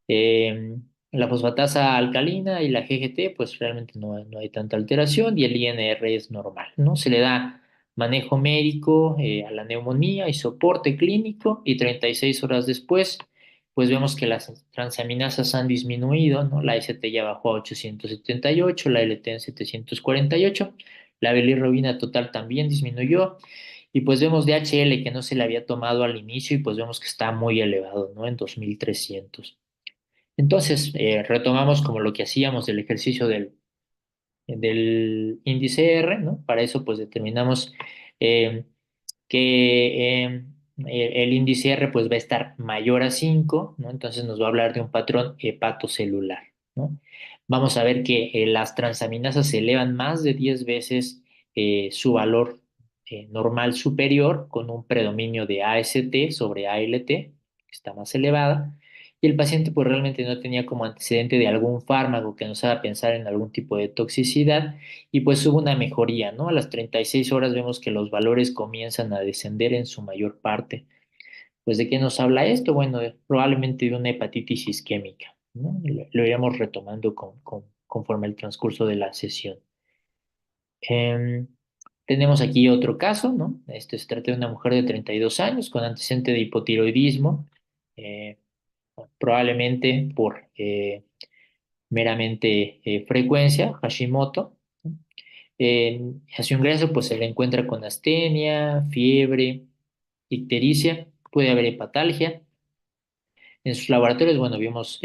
Eh, la fosfatasa alcalina y la GGT, pues realmente no hay tanta alteración y el INR es normal, ¿no? Se le da manejo médico a la neumonía y soporte clínico y 36 horas después, pues vemos que las transaminasas han disminuido, ¿no? La ST ya bajó a 878, la LT en 748, la bilirrubina total también disminuyó y pues vemos DHL que no se le había tomado al inicio y pues vemos que está muy elevado, ¿no? En 2300. Entonces, retomamos como lo que hacíamos del ejercicio del índice R, ¿no? Para eso, pues determinamos eh, que el índice R pues va a estar mayor a 5, ¿no? Entonces nos va a hablar de un patrón hepatocelular, ¿no? Vamos a ver que las transaminasas se elevan más de 10 veces su valor normal superior con un predominio de AST sobre ALT, que está más elevada, y el paciente pues realmente no tenía como antecedente de algún fármaco que nos haga pensar en algún tipo de toxicidad y pues hubo una mejoría, ¿no? A las 36 horas vemos que los valores comienzan a descender en su mayor parte. Pues ¿de qué nos habla esto? Bueno, probablemente de una hepatitis isquémica, ¿no? Lo iremos retomando conforme el transcurso de la sesión. Em, Tenemos aquí otro caso, ¿no? Este se trata de una mujer de 32 años con antecedente de hipotiroidismo, eh, probablemente por meramente frecuencia, Hashimoto. A su ingreso, pues se le encuentra con astenia, fiebre, ictericia, puede haber hepatalgia. En sus laboratorios, bueno, vimos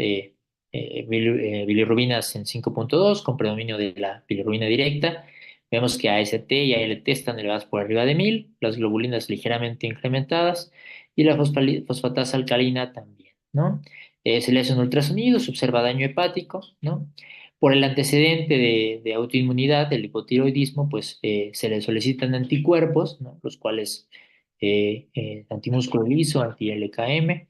bilirrubinas en 5.2 con predominio de la bilirrubina directa. Vemos que AST y ALT están elevadas por arriba de 1000, las globulinas ligeramente incrementadas y la fosfatasa alcalina también, ¿no? Se le hace un ultrasonido, se observa daño hepático, ¿no? Por el antecedente de autoinmunidad, del hipotiroidismo, pues se le solicitan anticuerpos, ¿no? Los cuales antimúsculo liso, anti-LKM,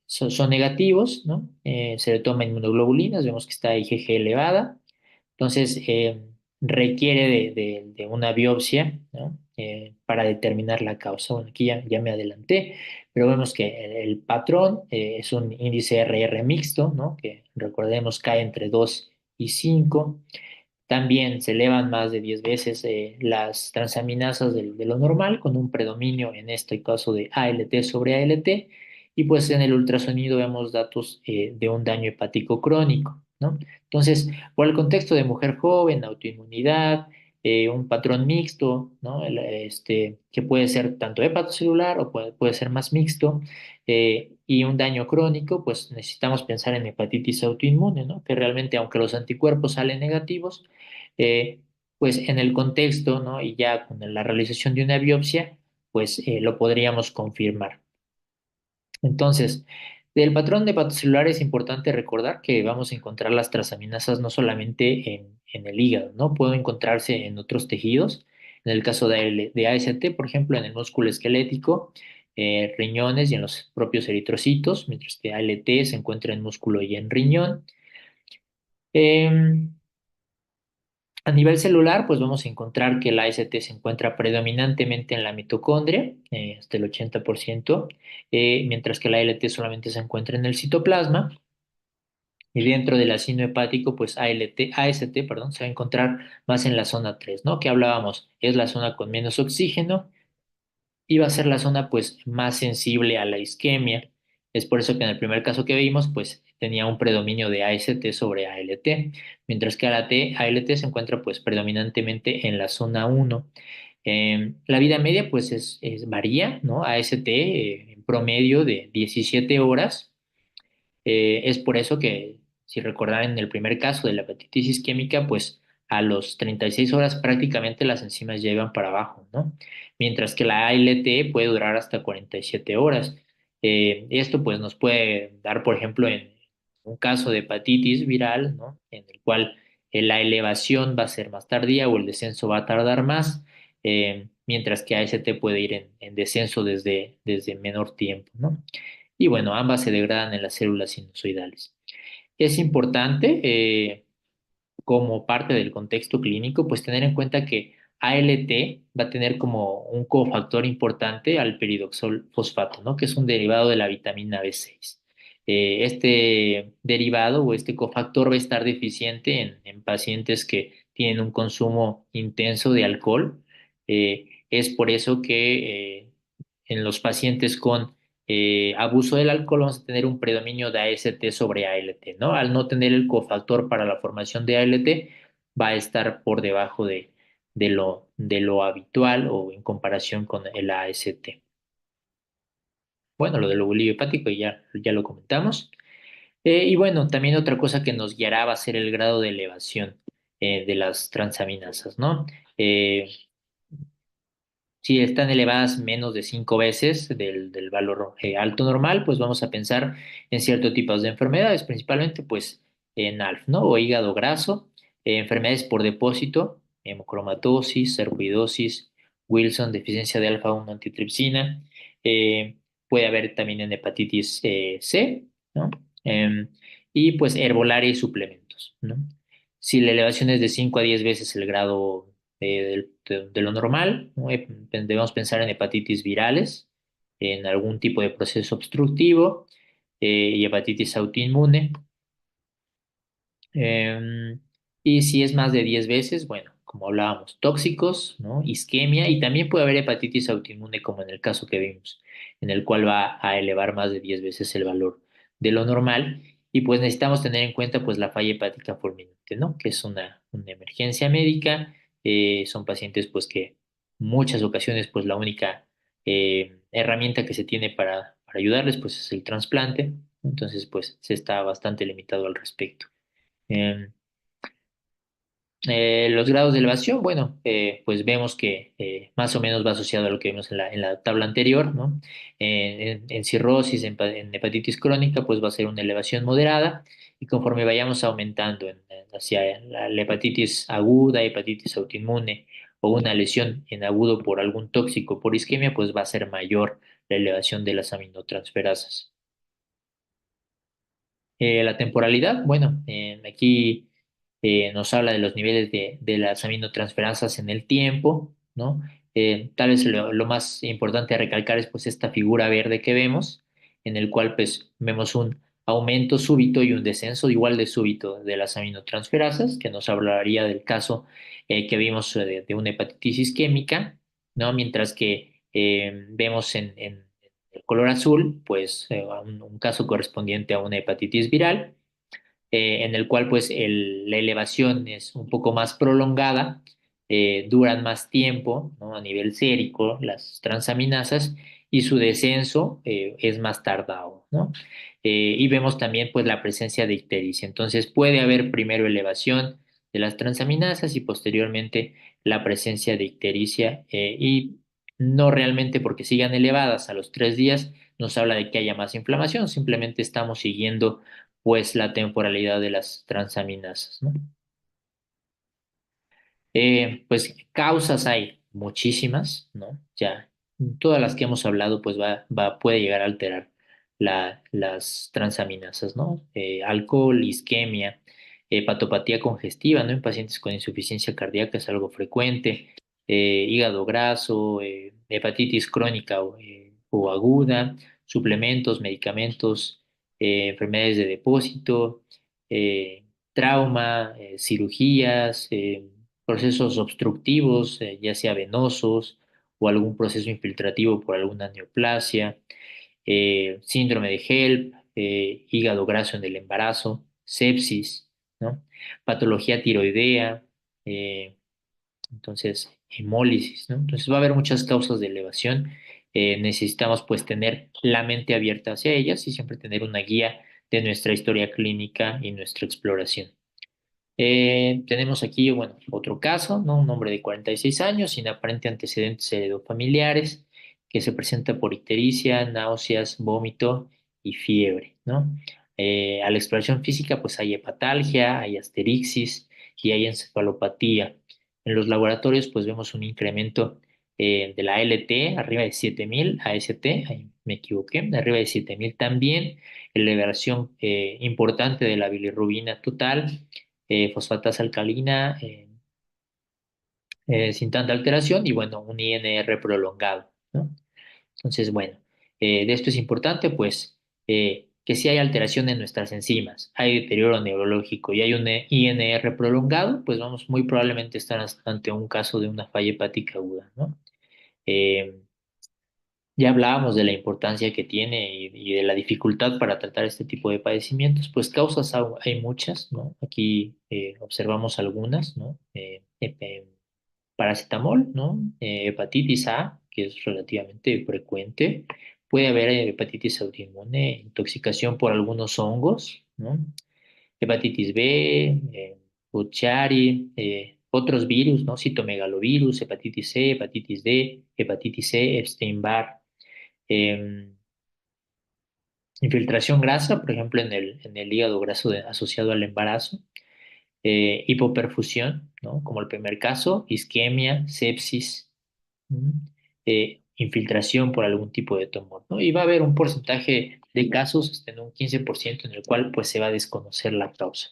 son negativos, ¿no? Se le toma inmunoglobulinas, vemos que está IgG elevada, entonces requiere de una biopsia, ¿no? Para determinar la causa. Bueno, aquí ya me adelanté, pero vemos que el patrón es un índice RR mixto, ¿no? Que recordemos cae entre 2 y 5. También se elevan más de 10 veces las transaminasas de lo normal, con un predominio en este caso de ALT sobre ALT, y pues en el ultrasonido vemos datos de un daño hepático crónico, ¿no? Entonces, por el contexto de mujer joven, autoinmunidad, un patrón mixto, ¿no? Que puede ser tanto hepatocelular o puede ser más mixto, y un daño crónico, pues necesitamos pensar en hepatitis autoinmune, ¿no? Que realmente, aunque los anticuerpos salen negativos, eh, pues en el contexto, ¿no? Y ya con la realización de una biopsia, pues lo podríamos confirmar. Entonces, del patrón de hepatocelular es importante recordar que vamos a encontrar las transaminasas no solamente en el hígado, ¿no? Pueden encontrarse en otros tejidos. En el caso de AST, por ejemplo, en el músculo esquelético, riñones y en los propios eritrocitos, mientras que ALT se encuentra en músculo y en riñón. Em, A nivel celular, pues vamos a encontrar que la AST se encuentra predominantemente en la mitocondria, hasta el 80%, mientras que la LT solamente se encuentra en el citoplasma. Y dentro del ácido hepático, pues AST, perdón, se va a encontrar más en la zona 3, ¿no? Que hablábamos, es la zona con menos oxígeno y va a ser la zona pues más sensible a la isquemia. Es por eso que en el primer caso que vimos pues tenía un predominio de AST sobre ALT, mientras que ALT se encuentra pues predominantemente en la zona 1. La vida media pues varía, ¿no? AST en promedio de 17 horas. Es por eso que, si recordarán en el primer caso de la hepatitis isquémica, pues a los 36 horas prácticamente las enzimas ya iban para abajo, ¿no? Mientras que la ALT puede durar hasta 47 horas. Esto pues nos puede dar, por ejemplo, en un caso de hepatitis viral, ¿no? En el cual la elevación va a ser más tardía o el descenso va a tardar más, mientras que AST puede ir en descenso desde menor tiempo, ¿no? Y bueno, ambas se degradan en las células sinusoidales. Es importante, como parte del contexto clínico, pues tener en cuenta que ALT va a tener como un cofactor importante al peridoxal fosfato, ¿no? Que es un derivado de la vitamina B6. Este derivado o este cofactor va a estar deficiente en pacientes que tienen un consumo intenso de alcohol. Es por eso que en los pacientes con abuso del alcohol vamos a tener un predominio de AST sobre ALT, ¿no? Al no tener el cofactor para la formación de ALT, va a estar por debajo de lo habitual o en comparación con el AST. Bueno, lo del bolillo hepático ya lo comentamos. Y bueno, también otra cosa que nos guiará va a ser el grado de elevación de las transaminasas, ¿no? Eh, Si están elevadas menos de 5 veces del valor alto normal, pues vamos a pensar en ciertos tipos de enfermedades, principalmente pues en ALF, ¿no? O hígado graso, enfermedades por depósito, hemocromatosis, sarcoidosis, Wilson, deficiencia de alfa-1 antitripsina, puede haber también en hepatitis C, ¿no? Y pues herbolaria y suplementos, ¿no? Si la elevación es de 5 a 10 veces el grado de lo normal, ¿no? Debemos pensar en hepatitis virales, en algún tipo de proceso obstructivo y hepatitis autoinmune. Eh, y si es más de 10 veces, bueno, como hablábamos, tóxicos, ¿no? Isquemia y también puede haber hepatitis autoinmune como en el caso que vimos, en el cual va a elevar más de 10 veces el valor de lo normal. Y pues necesitamos tener en cuenta pues la falla hepática fulminante, ¿no? Que es una emergencia médica. Son pacientes pues que muchas ocasiones pues la única herramienta que se tiene para ayudarles pues es el trasplante. Entonces pues se está bastante limitado al respecto. Eh, los grados de elevación, bueno, pues vemos que más o menos va asociado a lo que vimos en la tabla anterior, ¿no? En cirrosis, en hepatitis crónica, pues va a ser una elevación moderada y conforme vayamos aumentando hacia la hepatitis aguda, hepatitis autoinmune o una lesión en agudo por algún tóxico por isquemia, pues va a ser mayor la elevación de las aminotransferasas. La temporalidad, bueno, aquí nos habla de los niveles de las aminotransferasas en el tiempo, ¿no? Tal vez lo más importante a recalcar es pues esta figura verde que vemos, en el cual pues vemos un aumento súbito y un descenso igual de súbito de las aminotransferasas, que nos hablaría del caso que vimos de una hepatitis isquémica, ¿no? Mientras que vemos en el color azul, pues un caso correspondiente a una hepatitis viral, en el cual pues la elevación es un poco más prolongada, duran más tiempo, ¿no? A nivel sérico, las transaminasas, y su descenso es más tardado, ¿no? Y vemos también pues la presencia de ictericia. Entonces puede haber primero elevación de las transaminasas y posteriormente la presencia de ictericia y no realmente porque sigan elevadas a los 3 días nos habla de que haya más inflamación, simplemente estamos siguiendo pues la temporalidad de las transaminasas, ¿no? Pues causas hay muchísimas, ¿no? Ya todas las que hemos hablado, pues puede llegar a alterar las transaminasas, ¿no? Alcohol, isquemia, hepatopatía congestiva, ¿no? En pacientes con insuficiencia cardíaca es algo frecuente, hígado graso, hepatitis crónica o aguda, suplementos, medicamentos, enfermedades de depósito, trauma, cirugías, procesos obstructivos, ya sea venosos o algún proceso infiltrativo por alguna neoplasia, síndrome de HELP, hígado graso en el embarazo, sepsis, ¿no? Patología tiroidea, eh, entonces hemólisis, ¿no? Entonces va a haber muchas causas de elevación. Necesitamos pues tener la mente abierta hacia ellas y siempre tener una guía de nuestra historia clínica y nuestra exploración. Tenemos aquí, bueno, otro caso, ¿no? Un hombre de 46 años sin aparente antecedentes heredofamiliares que se presenta por ictericia, náuseas, vómito y fiebre, ¿no? A la exploración física, pues hay hepatalgia, hay asterixis y hay encefalopatía. En los laboratorios, pues vemos un incremento de la ALT, arriba de 7000, AST, ahí me equivoqué, arriba de 7000 también, elevación importante de la bilirrubina total, fosfatasa alcalina, sin tanta alteración y bueno, un INR prolongado, ¿no? Entonces, bueno, de esto es importante, pues, que si hay alteración en nuestras enzimas, hay deterioro neurológico y hay un INR prolongado, pues vamos muy probablemente a estar ante un caso de una falla hepática aguda, ¿no? Eh, ya hablábamos de la importancia que tiene y de la dificultad para tratar este tipo de padecimientos, pues causas hay muchas, ¿no? Aquí observamos algunas, ¿no? Paracetamol, ¿no? Hepatitis A, que es relativamente frecuente. Puede haber hepatitis autoinmune, intoxicación por algunos hongos, ¿no? Hepatitis B, Buchiari, otros virus, ¿no? Citomegalovirus, hepatitis C, hepatitis D, hepatitis C, Epstein-Barr, eh, infiltración grasa, por ejemplo, en el hígado graso asociado al embarazo, hipoperfusión, ¿no? Como el primer caso, isquemia, sepsis, ¿m? Infiltración por algún tipo de tumor, ¿no? Y va a haber un porcentaje de casos, hasta en un 15%, en el cual pues se va a desconocer la causa.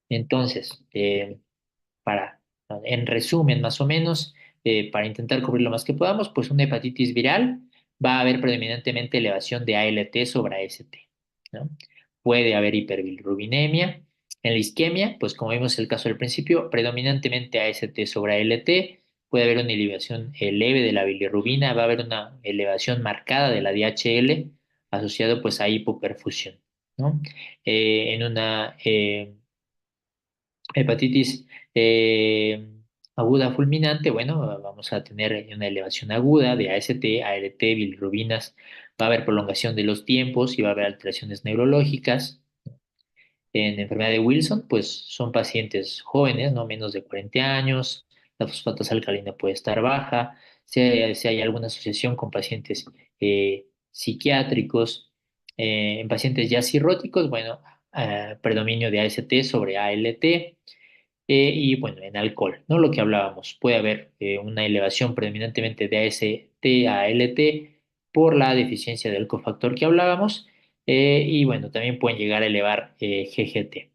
Entonces, en resumen, más o menos, para intentar cubrir lo más que podamos, pues una hepatitis viral va a haber predominantemente elevación de ALT sobre AST, ¿no? Puede haber hiperbilirrubinemia. En la isquemia, pues como vimos el caso del principio, predominantemente AST sobre ALT, puede haber una elevación leve de la bilirrubina, va a haber una elevación marcada de la DHL asociado pues a hipoperfusión, ¿no? En una hepatitis aguda fulminante, bueno, vamos a tener una elevación aguda de AST, ALT, bilirrubinas, va a haber prolongación de los tiempos y va a haber alteraciones neurológicas. En enfermedad de Wilson, pues son pacientes jóvenes, no menos de 40 años, la fosfatasa alcalina puede estar baja, si hay alguna asociación con pacientes psiquiátricos, en pacientes ya cirróticos, bueno, predominio de AST sobre ALT, y bueno, en alcohol, ¿no? Lo que hablábamos, puede haber una elevación predominantemente de AST a ALT por la deficiencia del cofactor que hablábamos, y bueno, también pueden llegar a elevar GGT.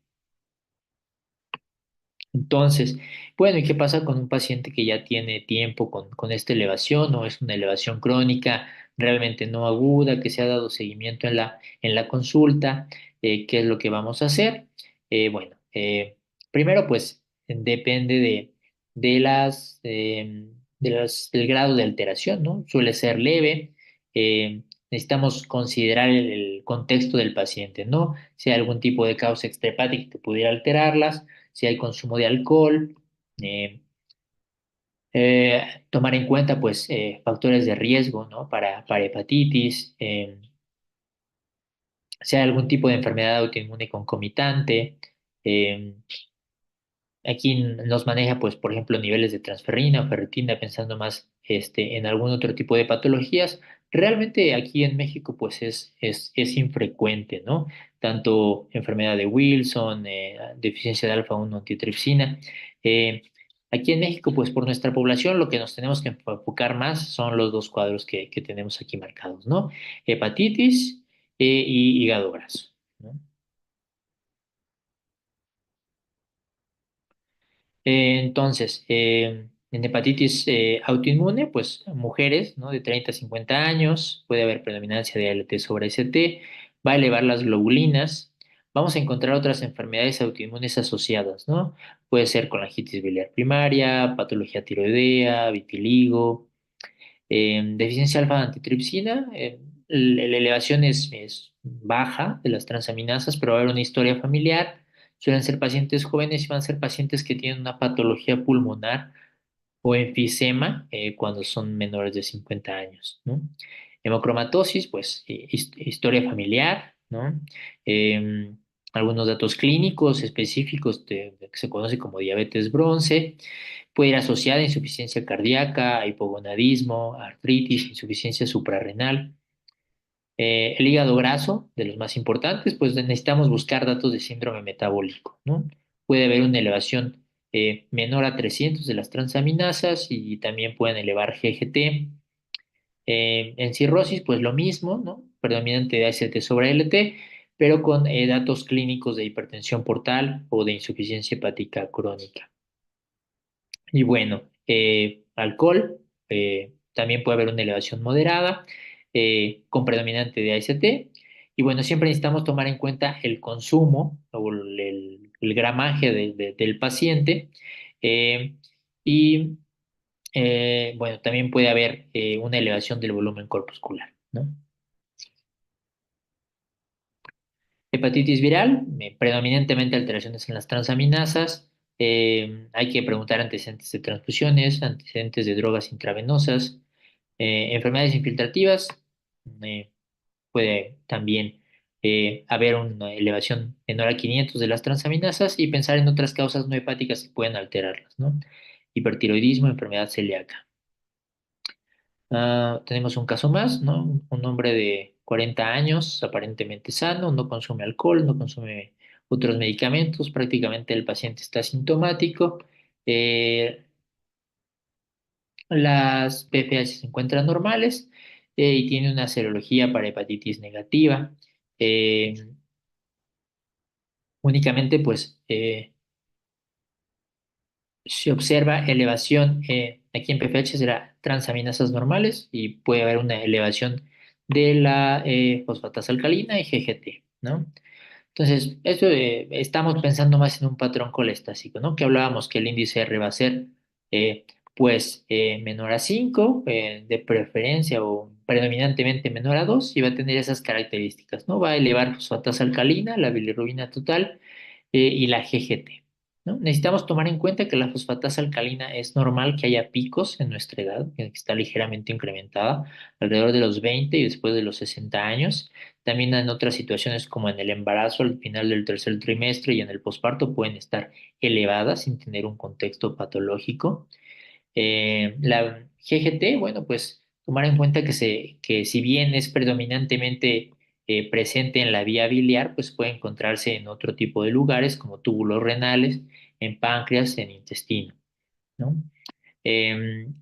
Entonces, bueno, ¿y qué pasa con un paciente que ya tiene tiempo con esta elevación o es una elevación crónica, realmente no aguda, que se ha dado seguimiento en la consulta? ¿Qué es lo que vamos a hacer? Bueno, primero pues depende del grado de alteración, ¿no? Suele ser leve. Necesitamos considerar el contexto del paciente, ¿no? Si hay algún tipo de causa extrahepática que pudiera alterarlas, si hay consumo de alcohol, eh, tomar en cuenta pues factores de riesgo, ¿no? Para hepatitis, si hay algún tipo de enfermedad autoinmune concomitante. eh, Aquí nos maneja, pues, por ejemplo, niveles de transferrina o ferritina, pensando más en algún otro tipo de patologías. Realmente aquí en México, pues, es infrecuente, ¿no? Tanto enfermedad de Wilson, deficiencia de alfa-1 antitripsina. Eh, Aquí en México, pues, por nuestra población, lo que nos tenemos que enfocar más son los dos cuadros que tenemos aquí marcados, ¿no? Hepatitis y hígado graso, ¿no? Entonces, en hepatitis autoinmune, pues mujeres, ¿no? De 30 a 50 años, puede haber predominancia de ALT sobre ST, va a elevar las globulinas. Vamos a encontrar otras enfermedades autoinmunes asociadas, ¿no? Puede ser colangitis biliar primaria, patología tiroidea, vitiligo, deficiencia alfa-antitripsina. La elevación es baja de las transaminasas, pero va a haber una historia familiar. Suelen ser pacientes jóvenes y van a ser pacientes que tienen una patología pulmonar o enfisema cuando son menores de 50 años, ¿no? Hemocromatosis, pues historia familiar, ¿no? Eh, Algunos datos clínicos específicos de que se conoce como diabetes bronce. Puede ir asociada a insuficiencia cardíaca, hipogonadismo, artritis, insuficiencia suprarrenal. El hígado graso, de los más importantes, pues necesitamos buscar datos de síndrome metabólico, ¿no? Puede haber una elevación menor a 300 de las transaminasas y también pueden elevar GGT. En cirrosis, pues lo mismo, ¿no? Predominante de AST sobre LT, pero con datos clínicos de hipertensión portal o de insuficiencia hepática crónica. Y bueno, alcohol, también puede haber una elevación moderada con predominante de AST. Y bueno, siempre necesitamos tomar en cuenta el consumo o el gramaje del paciente. eh, y bueno, también puede haber una elevación del volumen corpuscular, ¿no? Hepatitis viral, predominantemente alteraciones en las transaminasas. Hay que preguntar antecedentes de transfusiones, antecedentes de drogas intravenosas, enfermedades infiltrativas. eh, Puede también haber una elevación menor a 500 de las transaminasas y pensar en otras causas no hepáticas que pueden alterarlas, ¿no? Hipertiroidismo, enfermedad celíaca. Tenemos un caso más, ¿no? Un hombre de 40 años, aparentemente sano, no consume alcohol, no consume otros medicamentos, prácticamente el paciente está asintomático. eh, las PFH se encuentran normales y tiene una serología para hepatitis negativa. Eh, Únicamente, pues, se observa elevación, aquí en PFH será transaminasas normales y puede haber una elevación de la fosfatasa alcalina y GGT, ¿no? Entonces, esto estamos pensando más en un patrón colestásico, ¿no? Que hablábamos que el índice R va a ser, eh, pues, menor a 5 de preferencia o predominantemente menor a 2 y va a tener esas características, ¿no? Va a elevar fosfatasa alcalina, la bilirrubina total y la GGT, ¿no? Necesitamos tomar en cuenta que la fosfatasa alcalina es normal que haya picos en nuestra edad, que está ligeramente incrementada, alrededor de los 20 y después de los 60 años. También en otras situaciones como en el embarazo al final del tercer trimestre y en el posparto pueden estar elevadas sin tener un contexto patológico. La GGT, bueno, pues tomar en cuenta que si bien es predominantemente presente en la vía biliar, pues puede encontrarse en otro tipo de lugares como túbulos renales, en páncreas, en intestino, ¿no?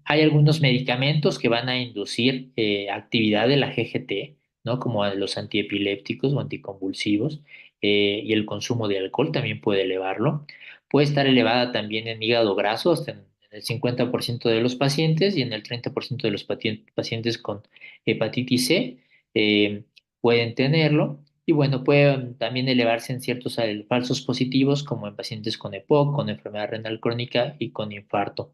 Hay algunos medicamentos que van a inducir actividad de la GGT, ¿no? Como los antiepilépticos o anticonvulsivos, y el consumo de alcohol también puede elevarlo. Puede estar elevada también en hígado graso, hasta en el 50% de los pacientes y en el 30% de los pacientes con hepatitis C eh, pueden tenerlo. Y bueno, pueden también elevarse en ciertos falsos positivos, como en pacientes con EPOC, con enfermedad renal crónica y con infarto.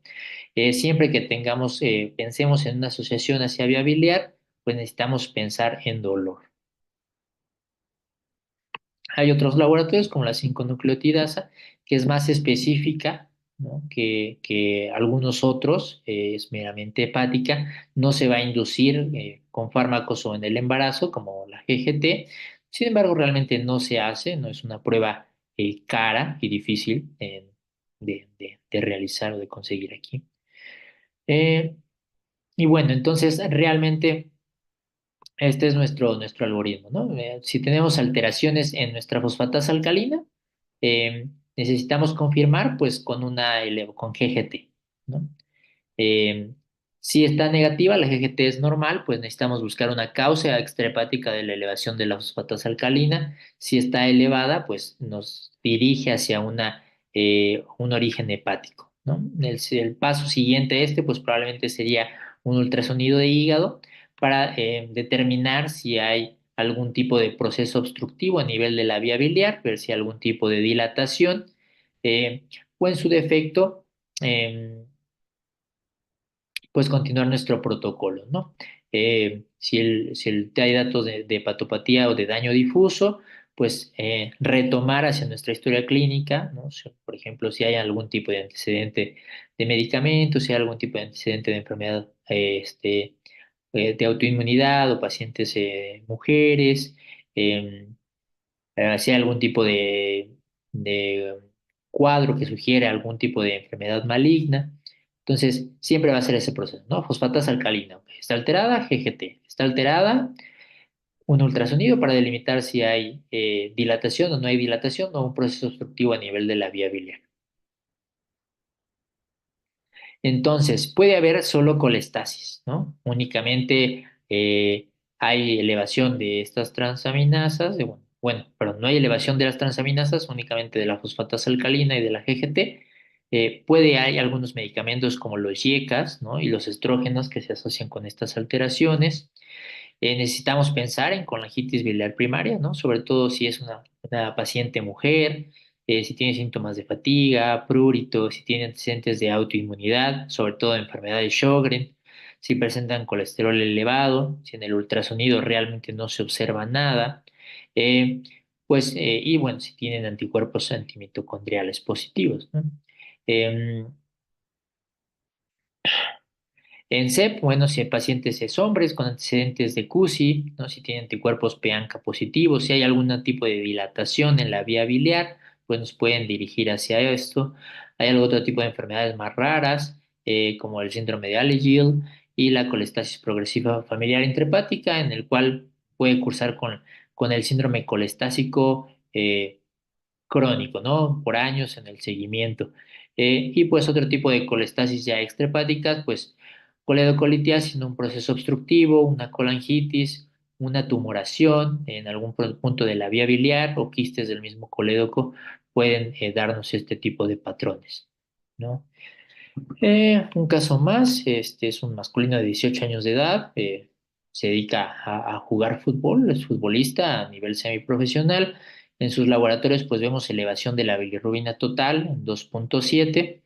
Siempre que pensemos en una asociación hacia vía biliar, pues necesitamos pensar en dolor. Hay otros laboratorios como la 5-nucleotidasa, que es más específica, ¿no? que algunos otros, es meramente hepática, no se va a inducir con fármacos o en el embarazo, como la GGT. Sin embargo, realmente no se hace, no es una prueba cara y difícil de realizar o de conseguir aquí. Eh, Y bueno, entonces realmente este es nuestro algoritmo, ¿no? Si tenemos alteraciones en nuestra fosfatasa alcalina, necesitamos confirmar pues con GGT, ¿no? Eh, si está negativa, la GGT es normal, pues necesitamos buscar una causa extrahepática de la elevación de la fosfatasa alcalina. Si está elevada, pues nos dirige hacia un origen hepático, ¿no? El paso siguiente a este, pues probablemente sería un ultrasonido de hígado para determinar si hay algún tipo de proceso obstructivo a nivel de la vía biliar, ver si hay algún tipo de dilatación, eh, o en su defecto, em, pues continuar nuestro protocolo, ¿no? Si hay datos de hepatopatía o de daño difuso, pues retomar hacia nuestra historia clínica, ¿no? Por ejemplo, si hay algún tipo de antecedente de medicamentos, si hay algún tipo de antecedente de enfermedad de autoinmunidad o pacientes mujeres, eh, si hay algún tipo de cuadro que sugiere algún tipo de enfermedad maligna. Entonces, siempre va a ser ese proceso, ¿no? Fosfatasa alcalina. Ok, está alterada, GGT. Está alterada, un ultrasonido para delimitar si hay dilatación o no hay dilatación o un proceso obstructivo a nivel de la vía biliar. Entonces, puede haber solo colestasis, ¿no? Únicamente hay elevación de estas transaminasas, perdón, no hay elevación de las transaminasas, únicamente de la fosfatasa alcalina y de la GGT. Hay algunos medicamentos como los YECAS, ¿no? Y los estrógenos que se asocian con estas alteraciones. Necesitamos pensar en colangitis biliar primaria, ¿no? Sobre todo si es una paciente mujer, si tiene síntomas de fatiga, prurito, si tiene antecedentes de autoinmunidad, sobre todo enfermedad de Sjögren, si presentan colesterol elevado, si en el ultrasonido realmente no se observa nada, eh, y bueno, si tienen anticuerpos antimitocondriales positivos, ¿no? Em, En CEP, bueno, si el paciente es hombres con antecedentes de CUSI, ¿no? Si tiene anticuerpos PANCA positivos, si hay algún tipo de dilatación en la vía biliar, pues nos pueden dirigir hacia esto. Hay algún otro tipo de enfermedades más raras, como el síndrome de Alagille y la colestasis progresiva familiar intrahepática, en el cual puede cursar con el síndrome colestásico crónico, ¿no? Por años en el seguimiento. Y pues otro tipo de colestasis ya extrahepáticas, pues coledocolitis en un proceso obstructivo, una colangitis, una tumoración en algún punto de la vía biliar o quistes del mismo colédoco pueden darnos este tipo de patrones, ¿no? Un caso más, este es un masculino de 18 años de edad, se dedica a jugar fútbol, es futbolista a nivel semiprofesional. En sus laboratorios pues vemos elevación de la bilirrubina total en 2,7,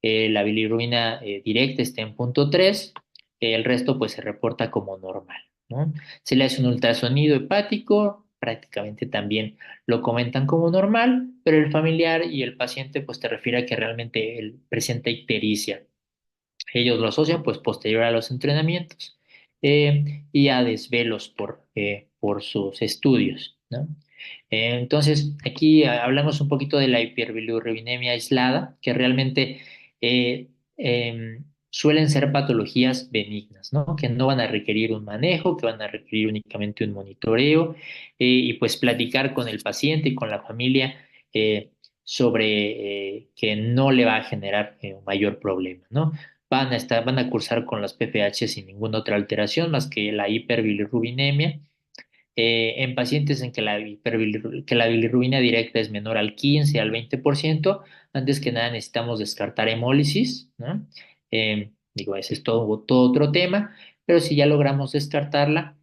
la bilirrubina directa está en 0,3, el resto pues se reporta como normal, ¿no? Se le hace un ultrasonido hepático, prácticamente también lo comentan como normal, pero el familiar y el paciente pues te refiere a que realmente él presenta ictericia. Ellos lo asocian pues posterior a los entrenamientos y a desvelos por sus estudios, ¿no? Entonces, aquí hablamos un poquito de la hiperbilirrubinemia aislada, que realmente eh, suelen ser patologías benignas, ¿no? Que no van a requerir un manejo, que van a requerir únicamente un monitoreo y pues platicar con el paciente y con la familia sobre que no le va a generar un mayor problema, ¿no? Van a cursar con las PPH sin ninguna otra alteración más que la hiperbilirrubinemia en pacientes en que que la bilirrubina directa es menor al 15 al 20%, antes que nada necesitamos descartar hemólisis, ¿no? Digo, ese es todo otro tema, pero si ya logramos descartarla,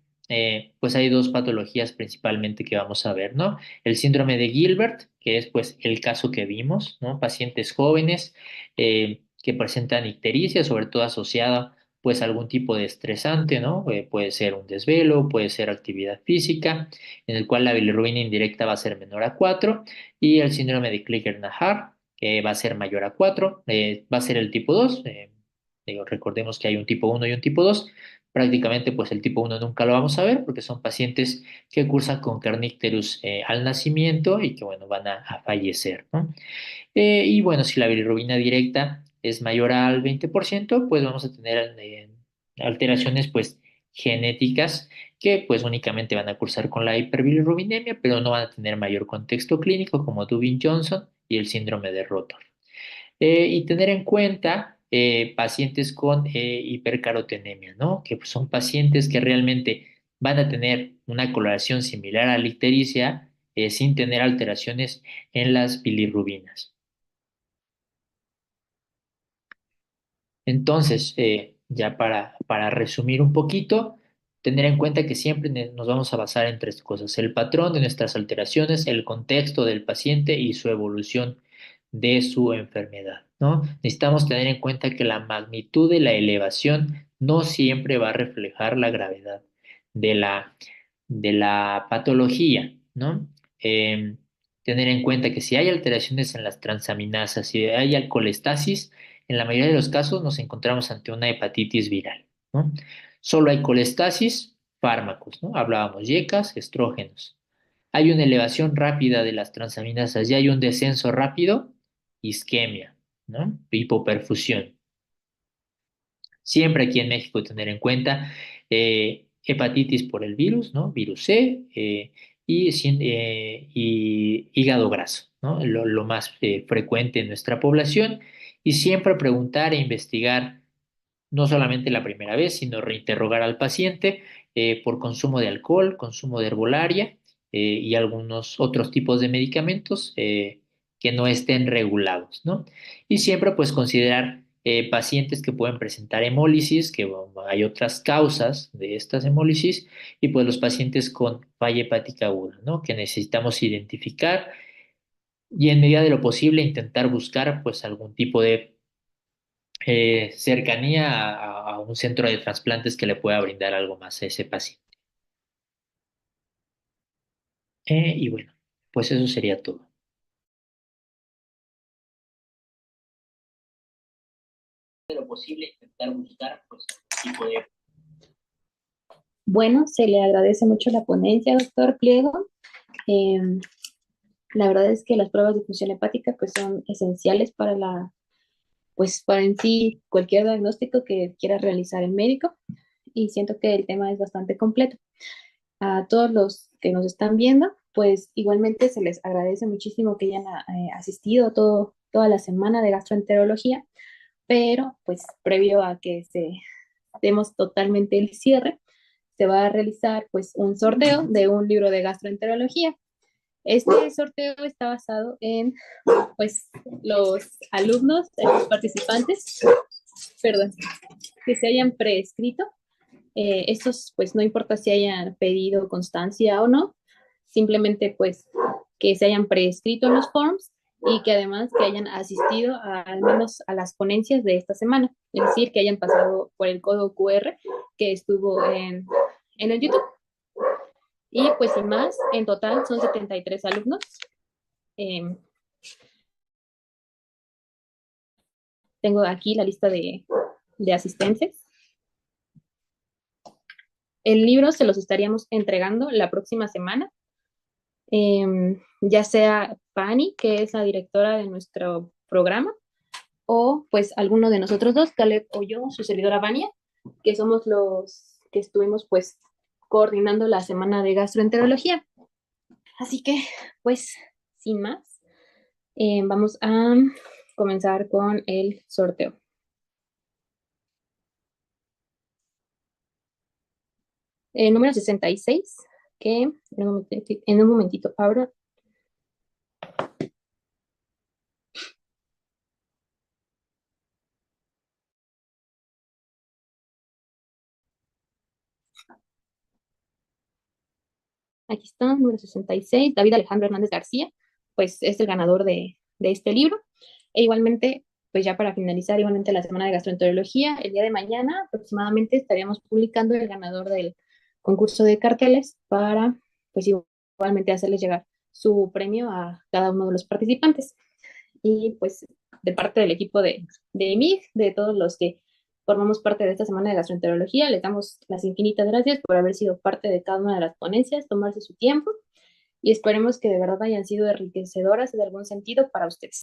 pues hay dos patologías principalmente que vamos a ver, ¿no? El síndrome de Gilbert, que es pues el caso que vimos, ¿no? Pacientes jóvenes que presentan ictericia, sobre todo asociada pues algún tipo de estresante, ¿no? Puede ser un desvelo, puede ser actividad física, en el cual la bilirrubina indirecta va a ser menor a 4 y el síndrome de Kliger-Nahar va a ser mayor a 4, va a ser el tipo 2. Digo, recordemos que hay un tipo 1 y un tipo 2. Prácticamente pues el tipo 1 nunca lo vamos a ver porque son pacientes que cursan con Kernicterus al nacimiento y que bueno, van a fallecer, ¿no? Y bueno, si la bilirrubina directa es mayor al 20%, pues vamos a tener alteraciones pues genéticas que pues únicamente van a cursar con la hiperbilirrubinemia, pero no van a tener mayor contexto clínico como Dubin-Johnson y el síndrome de Rotor. Y tener en cuenta pacientes con hipercarotenemia, ¿no? Que pues, son pacientes que realmente van a tener una coloración similar a la ictericia sin tener alteraciones en las bilirrubinas. Entonces, ya para resumir un poquito, tener en cuenta que siempre nos vamos a basar en tres cosas: el patrón de nuestras alteraciones, el contexto del paciente y su evolución de su enfermedad, ¿no? Necesitamos tener en cuenta que la magnitud de la elevación no siempre va a reflejar la gravedad de la patología, ¿no? Eh, Tener en cuenta que si hay alteraciones en las transaminasas, si hay alcoholestasis, en la mayoría de los casos nos encontramos ante una hepatitis viral, ¿no? Solo hay colestasis, fármacos, ¿no? Hablábamos yecas, estrógenos. Hay una elevación rápida de las transaminasas y hay un descenso rápido, isquemia, ¿no? Hipoperfusión. Siempre aquí en México tener en cuenta hepatitis por el virus, ¿no? Virus C y hígado graso, ¿no? Lo más frecuente en nuestra población, y siempre preguntar e investigar no solamente la primera vez, sino reinterrogar al paciente por consumo de alcohol, consumo de herbolaria y algunos otros tipos de medicamentos que no estén regulados, ¿no? Y siempre pues considerar pacientes que pueden presentar hemólisis, que bueno, hay otras causas de estas hemólisis, y pues los pacientes con falla hepática aguda, ¿no? Que necesitamos identificar y en medida de lo posible intentar buscar pues algún tipo de cercanía a un centro de trasplantes que le pueda brindar algo más a ese paciente. Y bueno, pues eso sería todo. De lo posible intentar buscar pues algún tipo de... Bueno, se le agradece mucho la ponencia, doctor Pliego. Eh, la verdad es que las pruebas de función hepática pues son esenciales para pues para en sí cualquier diagnóstico que quiera realizar el médico, y siento que el tema es bastante completo. A todos los que nos están viendo, pues igualmente se les agradece muchísimo que hayan asistido a toda la semana de gastroenterología, pero pues previo a que demos totalmente el cierre, se va a realizar pues un sorteo de un libro de gastroenterología. Este sorteo está basado en pues los alumnos, los participantes, perdón, que se hayan prescrito. Estos pues no importa si hayan pedido constancia o no, simplemente pues que se hayan prescrito en los forms y que además que hayan asistido al menos a las ponencias de esta semana, es decir, que hayan pasado por el código QR que estuvo en el YouTube. Y pues sin más, en total son 73 alumnos. Tengo aquí la lista de asistentes. El libro se los estaríamos entregando la próxima semana, ya sea Pani, que es la directora de nuestro programa, o pues alguno de nosotros dos, Caleb o yo, su servidora Vania, que somos los que estuvimos pues coordinando la semana de gastroenterología. Así que pues sin más, vamos a comenzar con el sorteo. El número 66, que en un momentito abro. Aquí está, número 66, David Alejandro Hernández García, pues es el ganador de este libro. E igualmente, pues ya para finalizar, igualmente la semana de gastroenterología, el día de mañana aproximadamente estaríamos publicando el ganador del concurso de carteles para, pues igualmente hacerles llegar su premio a cada uno de los participantes. Y pues de parte del equipo de EMIG, de todos los que formamos parte de esta semana de gastroenterología, les damos las infinitas gracias por haber sido parte de cada una de las ponencias, tomarse su tiempo, y esperemos que de verdad hayan sido enriquecedoras en algún sentido para ustedes.